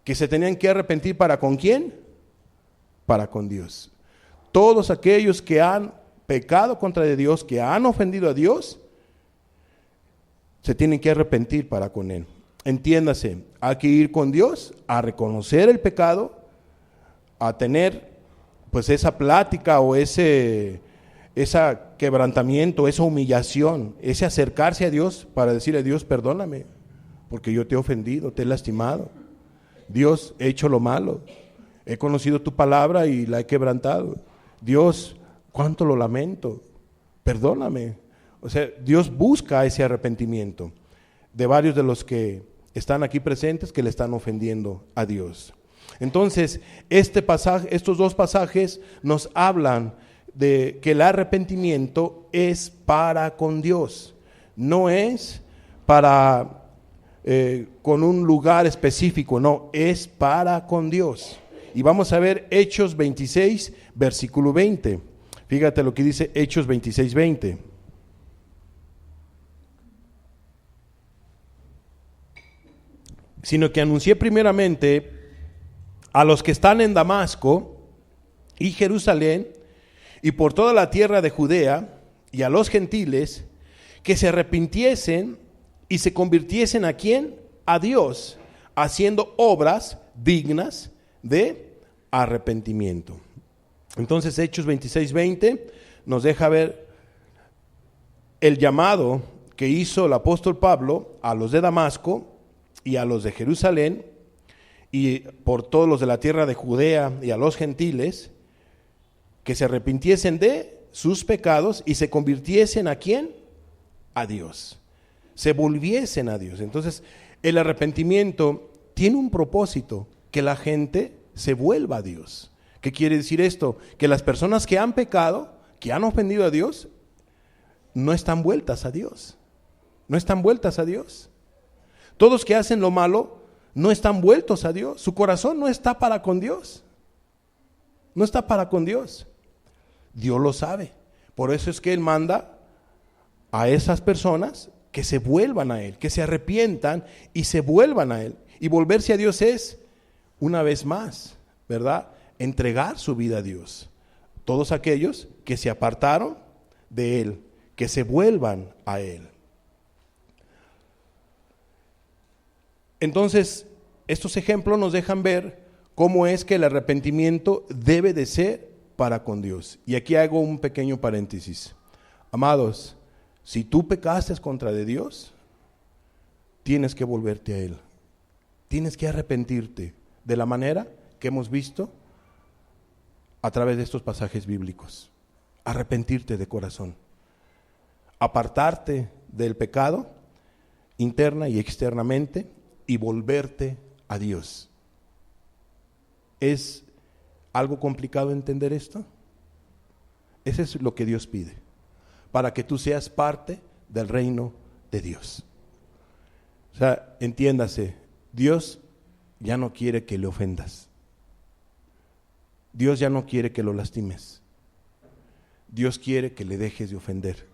que se tenían que arrepentir. ¿Para con quién? Para con Dios. Todos aquellos que han pecado contra Dios, que han ofendido a Dios, se tienen que arrepentir para con Él. Entiéndase, hay que ir con Dios a reconocer el pecado, a tener pues esa plática o ese quebrantamiento, esa humillación, ese acercarse a Dios para decirle: Dios, perdóname, porque yo te he ofendido, te he lastimado. Dios, he hecho lo malo, he conocido tu palabra y la he quebrantado. Dios, cuánto lo lamento, perdóname. O sea, Dios busca ese arrepentimiento de varios de los que están aquí presentes que le están ofendiendo a Dios. Entonces, estos dos pasajes nos hablan de que el arrepentimiento es para con Dios, no es para con un lugar específico, no, es para con Dios. Y vamos a ver Hechos 26, versículo 20. Fíjate lo que dice Hechos 26, 20. Sino que anuncié primeramente a los que están en Damasco y Jerusalén y por toda la tierra de Judea y a los gentiles que se arrepintiesen y se convirtiesen ¿a quién? A Dios, haciendo obras dignas de arrepentimiento. Entonces Hechos 26, 20 nos deja ver el llamado que hizo el apóstol Pablo a los de Damasco y a los de Jerusalén y por todos los de la tierra de Judea y a los gentiles, que se arrepintiesen de sus pecados y se convirtiesen ¿a quién? A Dios, se volviesen a Dios. Entonces el arrepentimiento tiene un propósito, que la gente se vuelva a Dios. ¿Qué quiere decir esto? Que las personas que han pecado, que han ofendido a Dios, no están vueltas a Dios, no están vueltas a Dios. Todos que hacen lo malo no están vueltos a Dios, su corazón no está para con Dios, no está para con Dios. Dios lo sabe, por eso es que Él manda a esas personas que se vuelvan a Él, que se arrepientan y se vuelvan a Él. Y volverse a Dios es, una vez más, ¿verdad?, entregar su vida a Dios. Todos aquellos que se apartaron de Él, que se vuelvan a Él. Entonces, estos ejemplos nos dejan ver cómo es que el arrepentimiento debe de ser para con Dios. Y aquí hago un pequeño paréntesis. Amados, si tú pecaste contra de Dios, tienes que volverte a Él. Tienes que arrepentirte de la manera que hemos visto a través de estos pasajes bíblicos. Arrepentirte de corazón. Apartarte del pecado interna y externamente y volverte a Dios. ¿Es algo complicado entender esto? Eso es lo que Dios pide, para que tú seas parte del reino de Dios. O sea, entiéndase, Dios ya no quiere que le ofendas. Dios ya no quiere que lo lastimes. Dios quiere que le dejes de ofender.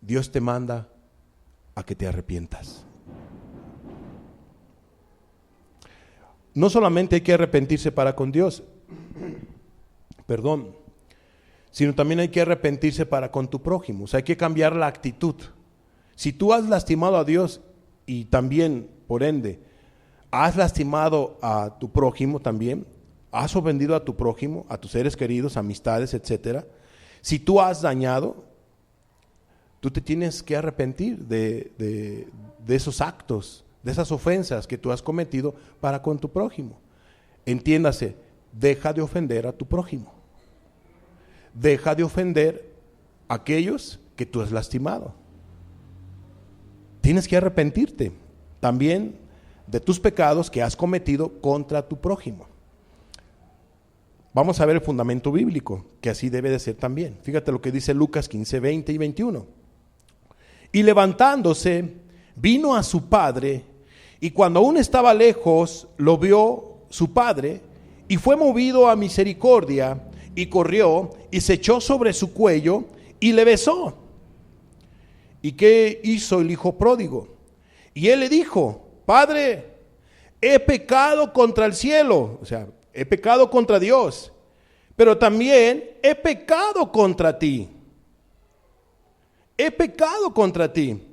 Dios te manda a que te arrepientas. No solamente hay que arrepentirse para con Dios, sino también hay que arrepentirse para con tu prójimo. O sea, hay que cambiar la actitud. Si tú has lastimado a Dios y también, por ende, has lastimado a tu prójimo también, has ofendido a tu prójimo, a tus seres queridos, amistades, etcétera. Si tú has dañado, tú te tienes que arrepentir de esos actos, de esas ofensas que tú has cometido para con tu prójimo. Entiéndase, deja de ofender a tu prójimo. Deja de ofender a aquellos que tú has lastimado. Tienes que arrepentirte también de tus pecados que has cometido contra tu prójimo. Vamos a ver el fundamento bíblico, que así debe de ser también. Fíjate lo que dice Lucas 15, 20 y 21. Y levantándose, vino a su padre, y cuando aún estaba lejos, lo vio su padre, y fue movido a misericordia, y corrió, y se echó sobre su cuello, y le besó. ¿Y qué hizo el hijo pródigo? Y él le dijo: Padre, he pecado contra el cielo, o sea, he pecado contra Dios, pero también he pecado contra ti. He pecado contra ti,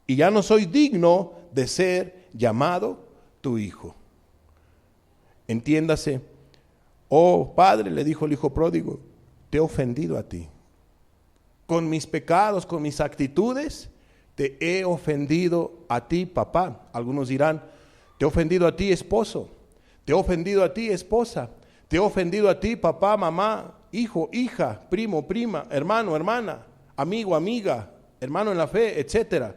y ya no soy digno de ser llamado tu hijo. Entiéndase, oh Padre, le dijo el hijo pródigo, te he ofendido a ti. Con mis pecados, con mis actitudes, te he ofendido a ti, papá. Algunos dirán, te he ofendido a ti, esposo. Te he ofendido a ti, esposa. Te he ofendido a ti, papá, mamá, hijo, hija, primo, prima, hermano, hermana, amigo, amiga, hermano en la fe, etcétera.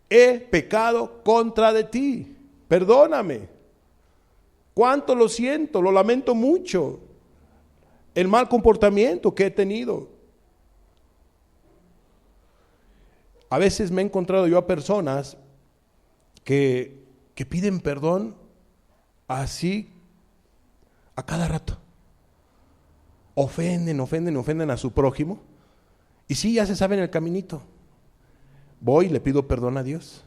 He pecado contra de ti. Perdóname. Cuánto lo siento, lo lamento mucho. El mal comportamiento que he tenido. A veces me he encontrado yo a personas que piden perdón así a cada rato. Ofenden a su prójimo. Y sí, ya se sabe en el caminito. Voy y le pido perdón a Dios.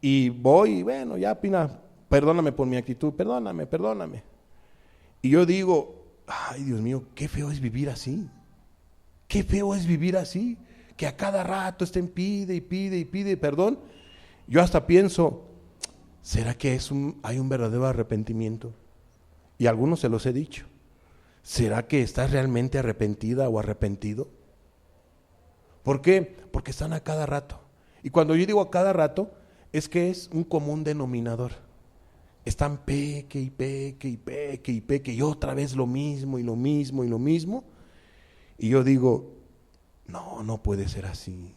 Y voy, y bueno, ya Pina, perdóname por mi actitud, perdóname. Y yo digo, ay Dios mío, qué feo es vivir así. Qué feo es vivir así. Que a cada rato estén pide perdón. Yo hasta pienso, ¿será que hay un verdadero arrepentimiento? Y a algunos se los he dicho. ¿Será que estás realmente arrepentida o arrepentido? ¿Por qué? Porque están a cada rato. Y cuando yo digo a cada rato, es que es un común denominador. Están peque y otra vez lo mismo. Y yo digo, no puede ser así.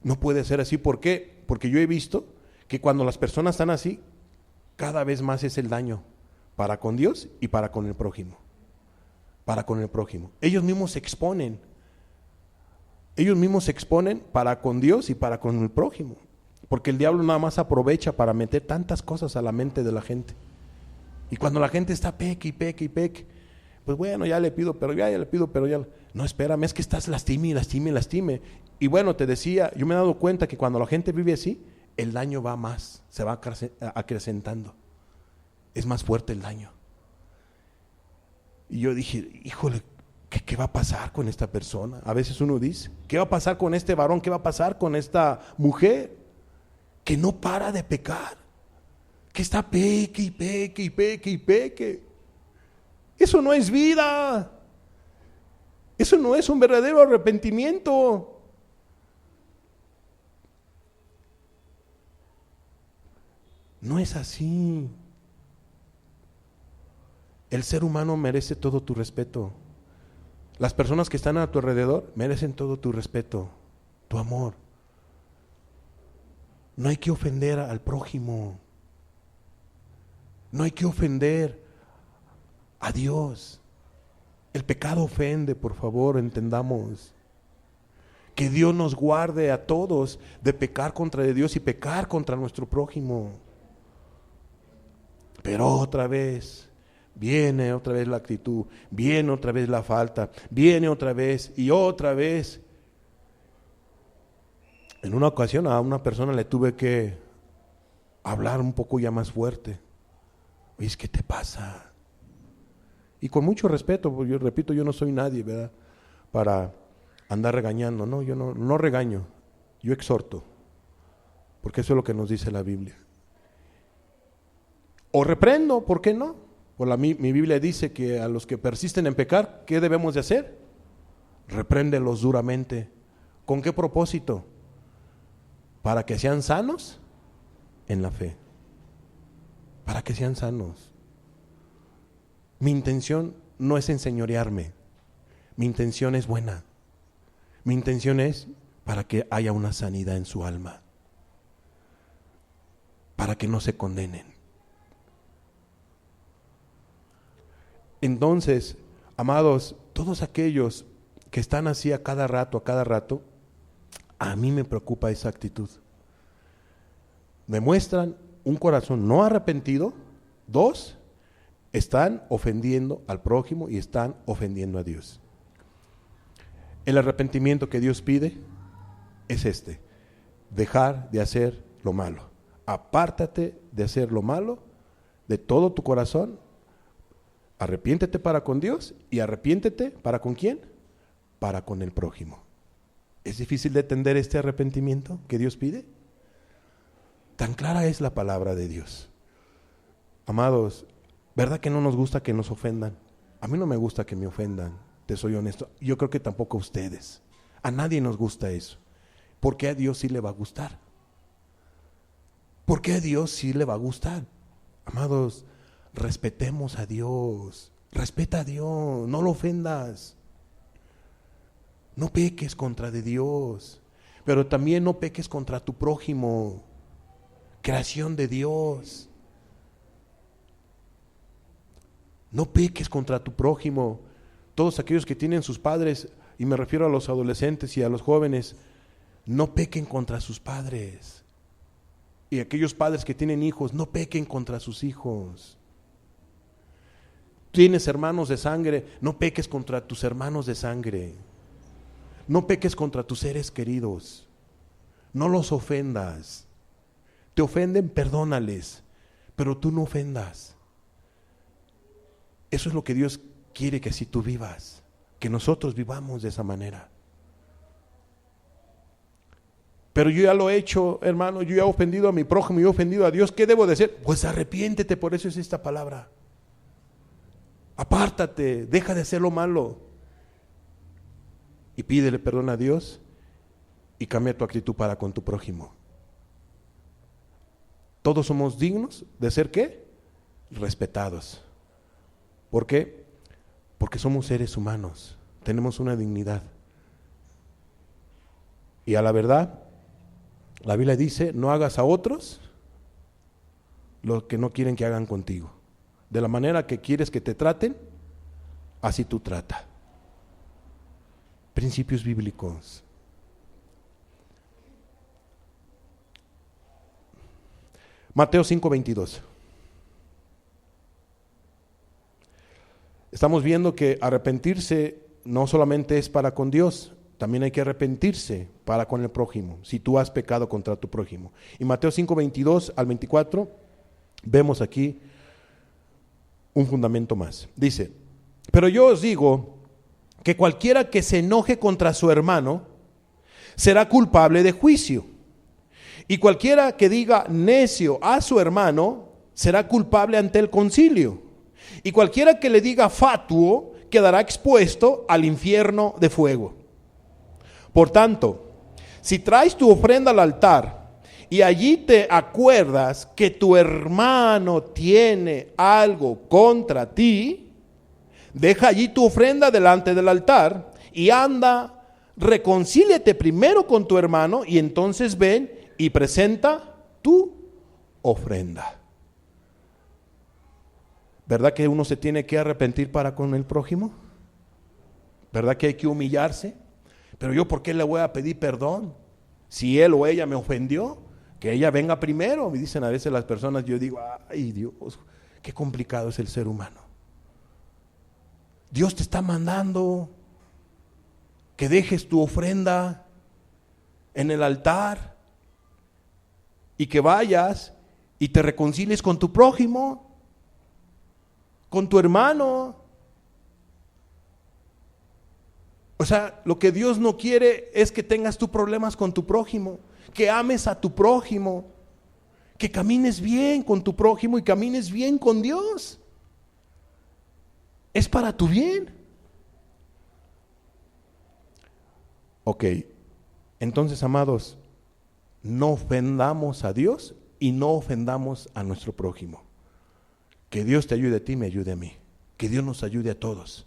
No puede ser así. ¿Por qué? Porque yo he visto que cuando las personas están así, cada vez más es el daño para con Dios y para con el prójimo. Para con el prójimo. Ellos mismos se exponen para con Dios y para con el prójimo. Porque el diablo nada más aprovecha para meter tantas cosas a la mente de la gente. Y cuando la gente está peque, pues bueno, ya le pido, pero ya le pido, pero ya. No, espérame, es que estás lastime. Y bueno, te decía, yo me he dado cuenta que cuando la gente vive así, el daño va más, se va acrecentando. Es más fuerte el daño. Y yo dije, híjole, ¿qué va a pasar con esta persona? A veces uno dice, ¿qué va a pasar con este varón? ¿Qué va a pasar con esta mujer? Que no para de pecar. Que está peque. Eso no es vida. Eso no es un verdadero arrepentimiento. No es así. El ser humano merece todo tu respeto. Las personas que están a tu alrededor merecen todo tu respeto, tu amor. No hay que ofender al prójimo. No hay que ofender a Dios. El pecado ofende, por favor, entendamos. Que Dios nos guarde a todos de pecar contra Dios y pecar contra nuestro prójimo. Pero otra vez, viene otra vez la actitud, viene otra vez la falta, viene otra vez y otra vez. En una ocasión a una persona le tuve que hablar un poco ya más fuerte. Oye, ¿qué te pasa? Y con mucho respeto, porque yo repito, yo no soy nadie, ¿verdad? Para andar regañando. No, yo no regaño, yo exhorto, porque eso es lo que nos dice la Biblia. O reprendo, ¿por qué no? Mi Biblia dice que a los que persisten en pecar, ¿qué debemos de hacer? Repréndelos duramente. ¿Con qué propósito? Para que sean sanos en la fe. Para que sean sanos. Mi intención no es enseñorearme. Mi intención es buena. Mi intención es para que haya una sanidad en su alma. Para que no se condenen. Entonces, amados, todos aquellos que están así a cada rato, a mí me preocupa esa actitud. Demuestran un corazón no arrepentido. 2, están ofendiendo al prójimo y están ofendiendo a Dios. El arrepentimiento que Dios pide es dejar de hacer lo malo. Apártate de hacer lo malo de todo tu corazón. Arrepiéntete para con Dios y arrepiéntete para con ¿quién? Para con el prójimo. ¿Es difícil de entender este arrepentimiento que Dios pide? Tan clara es la palabra de Dios. Amados, ¿verdad que no nos gusta que nos ofendan? A mí no me gusta que me ofendan, te soy honesto. Yo creo que tampoco a ustedes. A nadie nos gusta eso. ¿Por qué a Dios sí le va a gustar? ¿Por qué a Dios sí le va a gustar? Amados, respetemos a Dios. Respeta a Dios, no lo ofendas. No peques contra de Dios, pero también no peques contra tu prójimo, creación de Dios. No peques contra tu prójimo. Todos aquellos que tienen sus padres, y me refiero a los adolescentes y a los jóvenes, no pequen contra sus padres. Y aquellos padres que tienen hijos, no pequen contra sus hijos. Tienes hermanos de sangre, no peques contra tus hermanos de sangre. No peques contra tus seres queridos. No los ofendas. Te ofenden, perdónales, pero tú no ofendas. Eso es lo que Dios quiere que así tú vivas, que nosotros vivamos de esa manera. Pero yo ya lo he hecho, hermano, yo ya he ofendido a mi prójimo, yo he ofendido a Dios, ¿qué debo de hacer? Pues arrepiéntete, por eso es esta palabra. Apártate, deja de hacer lo malo y pídele perdón a Dios y cambia tu actitud para con tu prójimo. Todos somos dignos de ser ¿qué? Respetados. ¿Por qué? Porque somos seres humanos, tenemos una dignidad. Y a la verdad, la Biblia dice, no hagas a otros lo que no quieren que hagan contigo. De la manera que quieres que te traten, así tú trata. Principios bíblicos. Mateo 5:22. Estamos viendo que arrepentirse no solamente es para con Dios, también hay que arrepentirse para con el prójimo, si tú has pecado contra tu prójimo. Y Mateo 5:22 al 24, vemos aquí un fundamento más. Dice, pero yo os digo que cualquiera que se enoje contra su hermano será culpable de juicio. Y cualquiera que diga necio a su hermano será culpable ante el concilio. Y cualquiera que le diga fatuo quedará expuesto al infierno de fuego. Por tanto, si traes tu ofrenda al altar y allí te acuerdas que tu hermano tiene algo contra ti, deja allí tu ofrenda delante del altar y anda, reconcíliate primero con tu hermano y entonces ven y presenta tu ofrenda. ¿Verdad que uno se tiene que arrepentir para con el prójimo? ¿Verdad que hay que humillarse? Pero yo, ¿por qué le voy a pedir perdón? Si él o ella me ofendió, que ella venga primero. Me dicen a veces las personas, yo digo, ay Dios, qué complicado es el ser humano. Dios te está mandando que dejes tu ofrenda en el altar y que vayas y te reconcilies con tu prójimo, con tu hermano. O sea, lo que Dios no quiere es que tengas tus problemas con tu prójimo, que ames a tu prójimo, que camines bien con tu prójimo y camines bien con Dios. Es para tu bien. Ok, entonces, amados, no ofendamos a Dios y no ofendamos a nuestro prójimo. Que Dios te ayude a ti, me ayude a mí. Que Dios nos ayude a todos.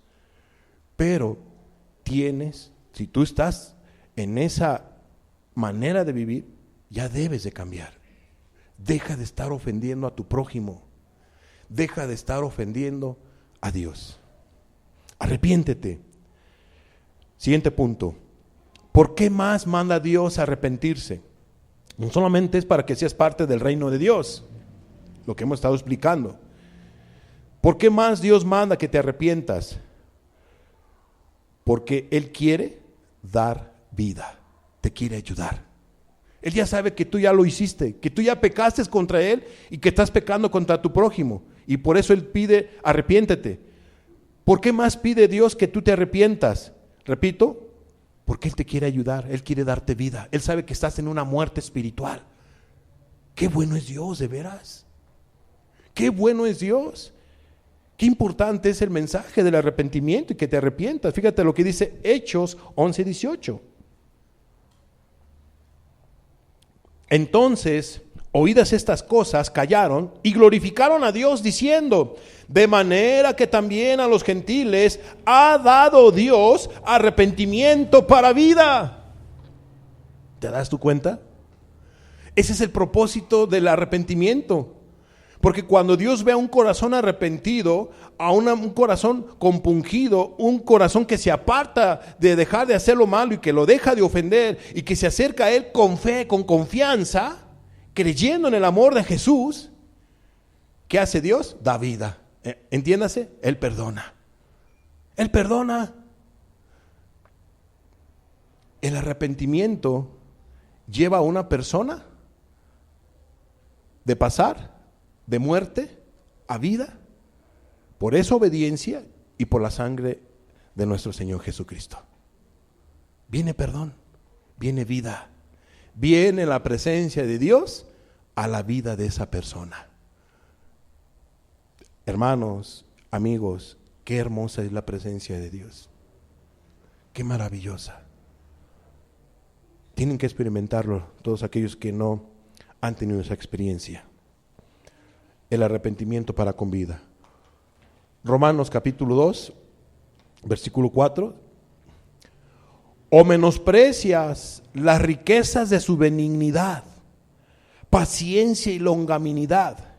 Pero si tú estás en esa manera de vivir, ya debes de cambiar. Deja de estar ofendiendo a tu prójimo. Deja de estar ofendiendo a Dios. Arrepiéntete. Siguiente punto. ¿Por qué más manda Dios a arrepentirse? No solamente es para que seas parte del reino de Dios, lo que hemos estado explicando. ¿Por qué más Dios manda que te arrepientas? Porque Él quiere dar vida, te quiere ayudar. Él ya sabe que tú ya lo hiciste, que tú ya pecaste contra Él y que estás pecando contra tu prójimo. Y por eso Él pide, arrepiéntete. ¿Por qué más pide Dios que tú te arrepientas? Repito, porque Él te quiere ayudar, Él quiere darte vida. Él sabe que estás en una muerte espiritual. Qué bueno es Dios, de veras. Qué bueno es Dios. Qué importante es el mensaje del arrepentimiento y que te arrepientas. Fíjate lo que dice Hechos 11:18. Entonces, oídas estas cosas, callaron y glorificaron a Dios diciendo: de manera que también a los gentiles ha dado Dios arrepentimiento para vida. ¿Te das tu cuenta? Ese es el propósito del arrepentimiento. Porque cuando Dios ve a un corazón arrepentido, a un corazón compungido, un corazón que se aparta de dejar de hacer lo malo y que lo deja de ofender y que se acerca a Él con fe, con confianza, creyendo en el amor de Jesús, ¿qué hace Dios? Da vida. Entiéndase, Él perdona. Él perdona. El arrepentimiento lleva a una persona de pasar de muerte a vida por esa obediencia y por la sangre de nuestro Señor Jesucristo. Viene perdón, viene vida, viene la presencia de Dios a la vida de esa persona. Hermanos, amigos, qué hermosa es la presencia de Dios. Qué maravillosa. Tienen que experimentarlo todos aquellos que no han tenido esa experiencia. El arrepentimiento para con vida. Romanos capítulo 2, versículo 4. O menosprecias las riquezas de su benignidad, paciencia y longanimidad,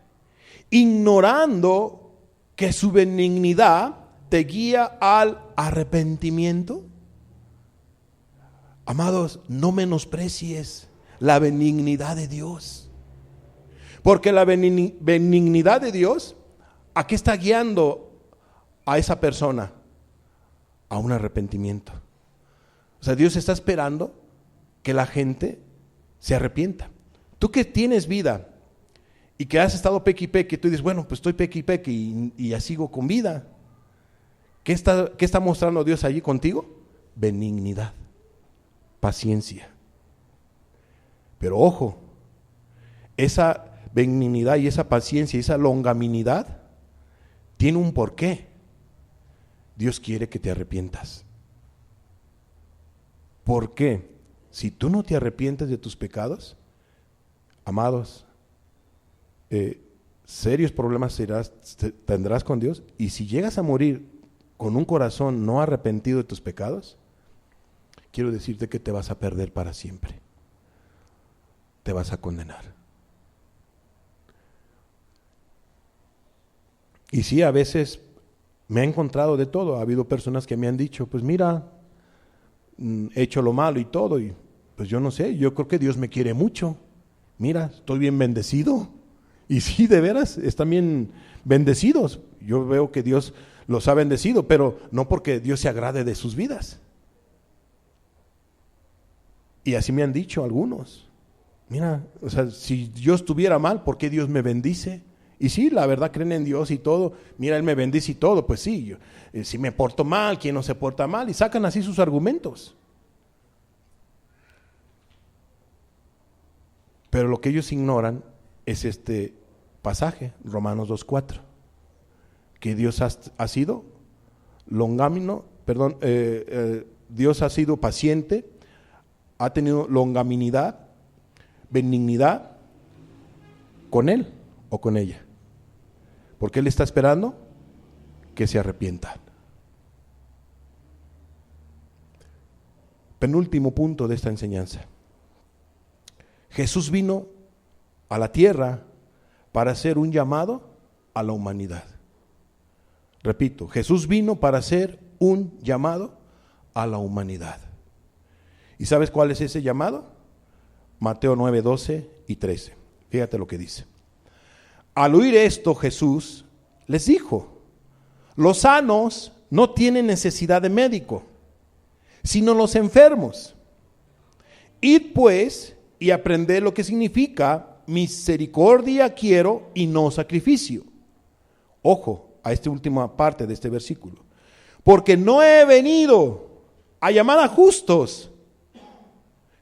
ignorando que su benignidad te guía al arrepentimiento. Amados, no menosprecies la benignidad de Dios. Porque la benignidad de Dios, ¿a qué está guiando a esa persona? A un arrepentimiento. O sea, Dios está esperando que la gente se arrepienta. Tú que tienes vida y que has estado peque y peque, tú dices, bueno, pues estoy peque y peque y ya sigo con vida. ¿Qué está mostrando Dios allí contigo? Benignidad, paciencia. Pero ojo, esa benignidad y esa paciencia y esa longanimidad tiene un porqué. Dios quiere que te arrepientas. ¿Por qué? Si tú no te arrepientes de tus pecados, amados, serios problemas tendrás con Dios. Y si llegas a morir con un corazón no arrepentido de tus pecados, quiero decirte que te vas a perder para siempre. Te vas a condenar. Y sí, a veces me he encontrado de todo. Ha habido personas que me han dicho, pues mira, he hecho lo malo y todo, y pues yo no sé, yo creo que Dios me quiere mucho. Mira, estoy bien bendecido. Y sí, de veras, están bien bendecidos. Yo veo que Dios los ha bendecido, pero no porque Dios se agrade de sus vidas. Y así me han dicho algunos. Mira, o sea, si yo estuviera mal, ¿por qué Dios me bendice? Y sí, la verdad creen en Dios y todo. Mira, Él me bendice y todo. Pues sí, yo, si me porto mal, ¿quién no se porta mal? Y sacan así sus argumentos. Pero lo que ellos ignoran es este pasaje, Romanos 2:4, que Dios ha sido longámino, Dios ha sido paciente, ha tenido longanimidad, benignidad con él o con ella, porque Él está esperando que se arrepientan. Penúltimo punto de esta enseñanza. Jesús vino a la tierra para hacer un llamado a la humanidad. Repito, Jesús vino para hacer un llamado a la humanidad. ¿Y sabes cuál es ese llamado? Mateo 9, 12 y 13. Fíjate lo que dice. Al oír esto, Jesús les dijo: los sanos no tienen necesidad de médico, sino los enfermos. Id pues y aprended lo que significa misericordia quiero y no sacrificio. Ojo a esta última parte de este versículo. Porque no he venido a llamar a justos,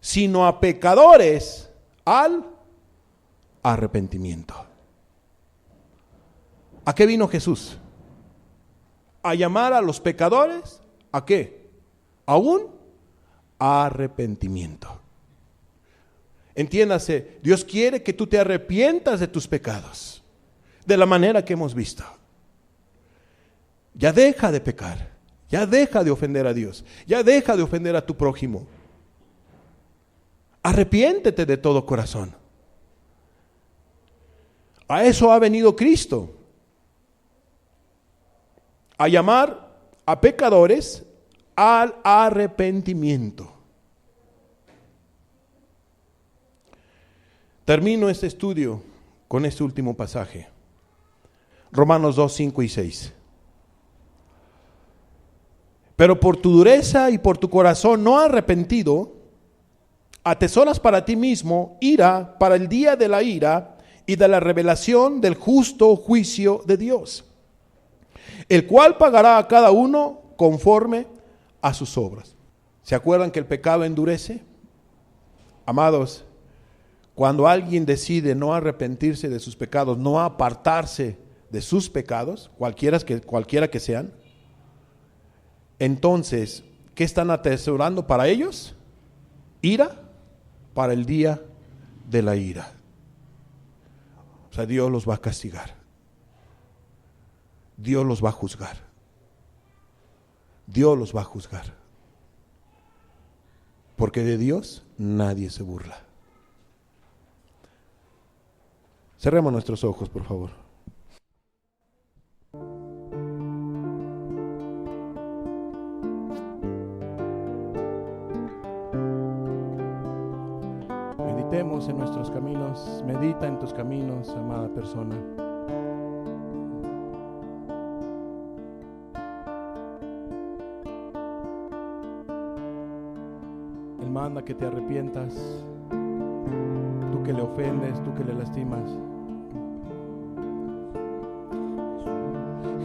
sino a pecadores al arrepentimiento. ¿A qué vino Jesús? A llamar a los pecadores, ¿a qué? A un arrepentimiento. Entiéndase, Dios quiere que tú te arrepientas de tus pecados, de la manera que hemos visto. Ya deja de pecar, ya deja de ofender a Dios, ya deja de ofender a tu prójimo. Arrepiéntete de todo corazón. A eso ha venido Cristo, a llamar a pecadores al arrepentimiento. Termino este estudio con este último pasaje. Romanos 2, 5 y 6. Pero por tu dureza y por tu corazón no arrepentido, atesoras para ti mismo ira para el día de la ira y de la revelación del justo juicio de Dios, el cual pagará a cada uno conforme a sus obras. ¿Se acuerdan que el pecado endurece? Amados, cuando alguien decide no arrepentirse de sus pecados, no apartarse de sus pecados, cualquiera que sean, entonces, ¿qué están atesorando para ellos? Ira para el día de la ira. O sea, Dios los va a castigar. Dios los va a juzgar. Dios los va a juzgar. Porque de Dios nadie se burla. Cerremos nuestros ojos, por favor. Meditemos en nuestros caminos. Medita en tus caminos, amada persona. Él manda que te arrepientas. Tú que le ofendes, tú que le lastimas.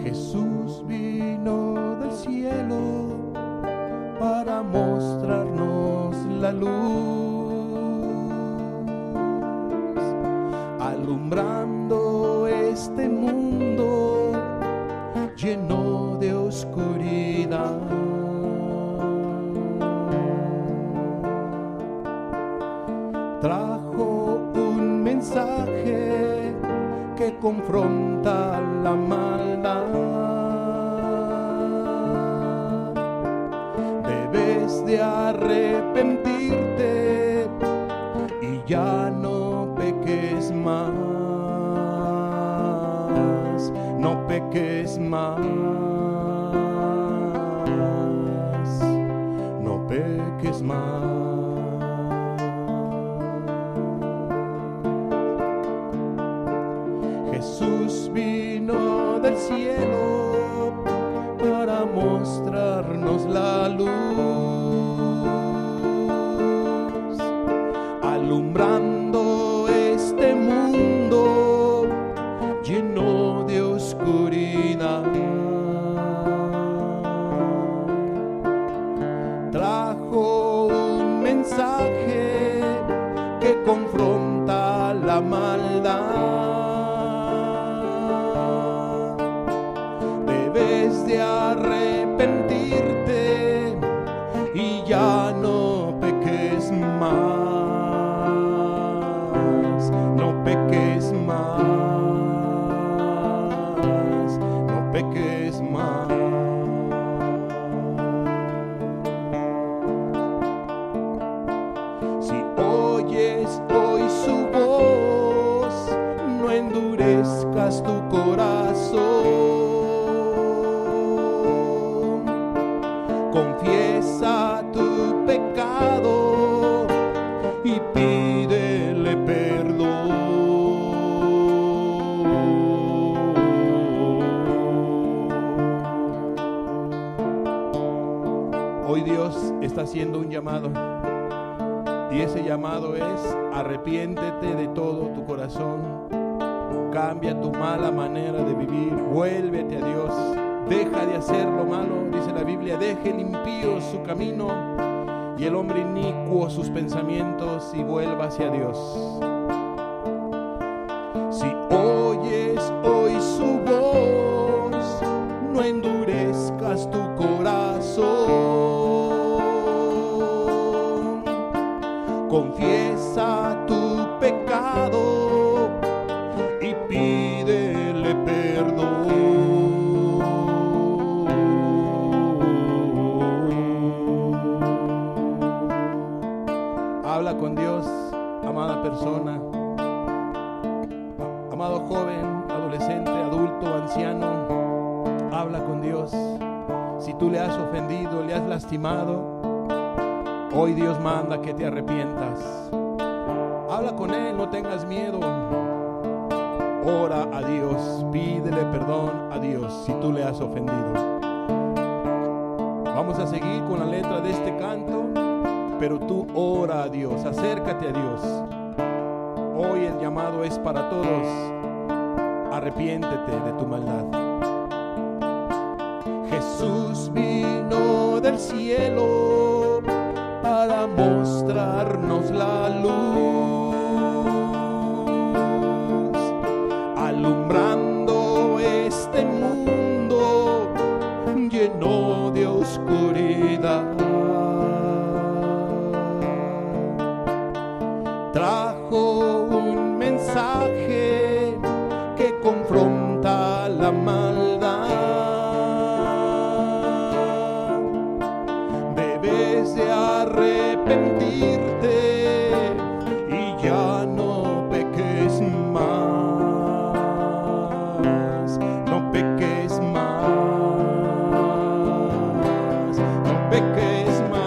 Jesús vino del cielo para mostrarnos la luz, alumbrando este mundo lleno de oscuridad. Trajo un mensaje que confronta la maldad. Debes de arrepentirte y ya no peques más, no peques más, no peques. más. Jesús vino del cielo para mostrarnos la luz, alumbrando este mundo lleno de oscuridad. Trajo un mensaje que confronta la maldad. Debes de arrepentirte y ya no peques más, no peques más, no peques más. Si oyes hoy su voz, no endurezcas tu corazón. Confiesa tu pecado y pídele perdón. Hoy Dios está haciendo un llamado, y ese llamado es: arrepiéntete de todo tu corazón, cambia tu mala manera de vivir, vuélvete a Dios. Deja de hacer lo malo, dice la Biblia, deje el impío su camino y el hombre inicuo sus pensamientos, y vuelva hacia Dios. Si oyes hoy su voz, no endurezcas tu corazón. Confiesa tu pecado y pídele perdón. Habla con Dios, amada persona, amado joven, adolescente, adulto, anciano. Habla con Dios. Si tú le has ofendido, le has lastimado, hoy Dios manda que te arrepientas. Habla con Él, no tengas miedo. Ora a Dios, pídele perdón a Dios si tú le has ofendido. Vamos a seguir con la letra de este canto, pero tú ora a Dios, acércate a Dios. Hoy el llamado es para todos: arrepiéntete de tu maldad. Jesús vino del cielo para mostrarnos la luz, alumbrando este mundo lleno de oscuridad. Trajo un mensaje que confronta la maldad. Debes de arrepentirte y ya no peques más, no peques más, no peques más.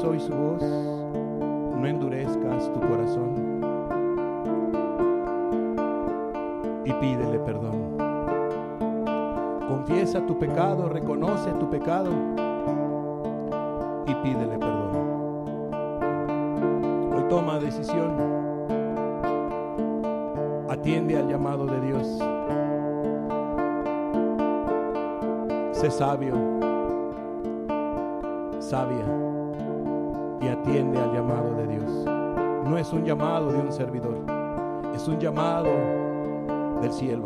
oyes hoy su voz, no endurezcas tu corazón y pídele perdón. Confiesa tu pecado, reconoce tu pecado y pídele perdón. Hoy toma decisión. Atiende al llamado de Dios. Sé sabio, sabia, y atiende al llamado de Dios. No es un llamado de un servidor, es un llamado del cielo.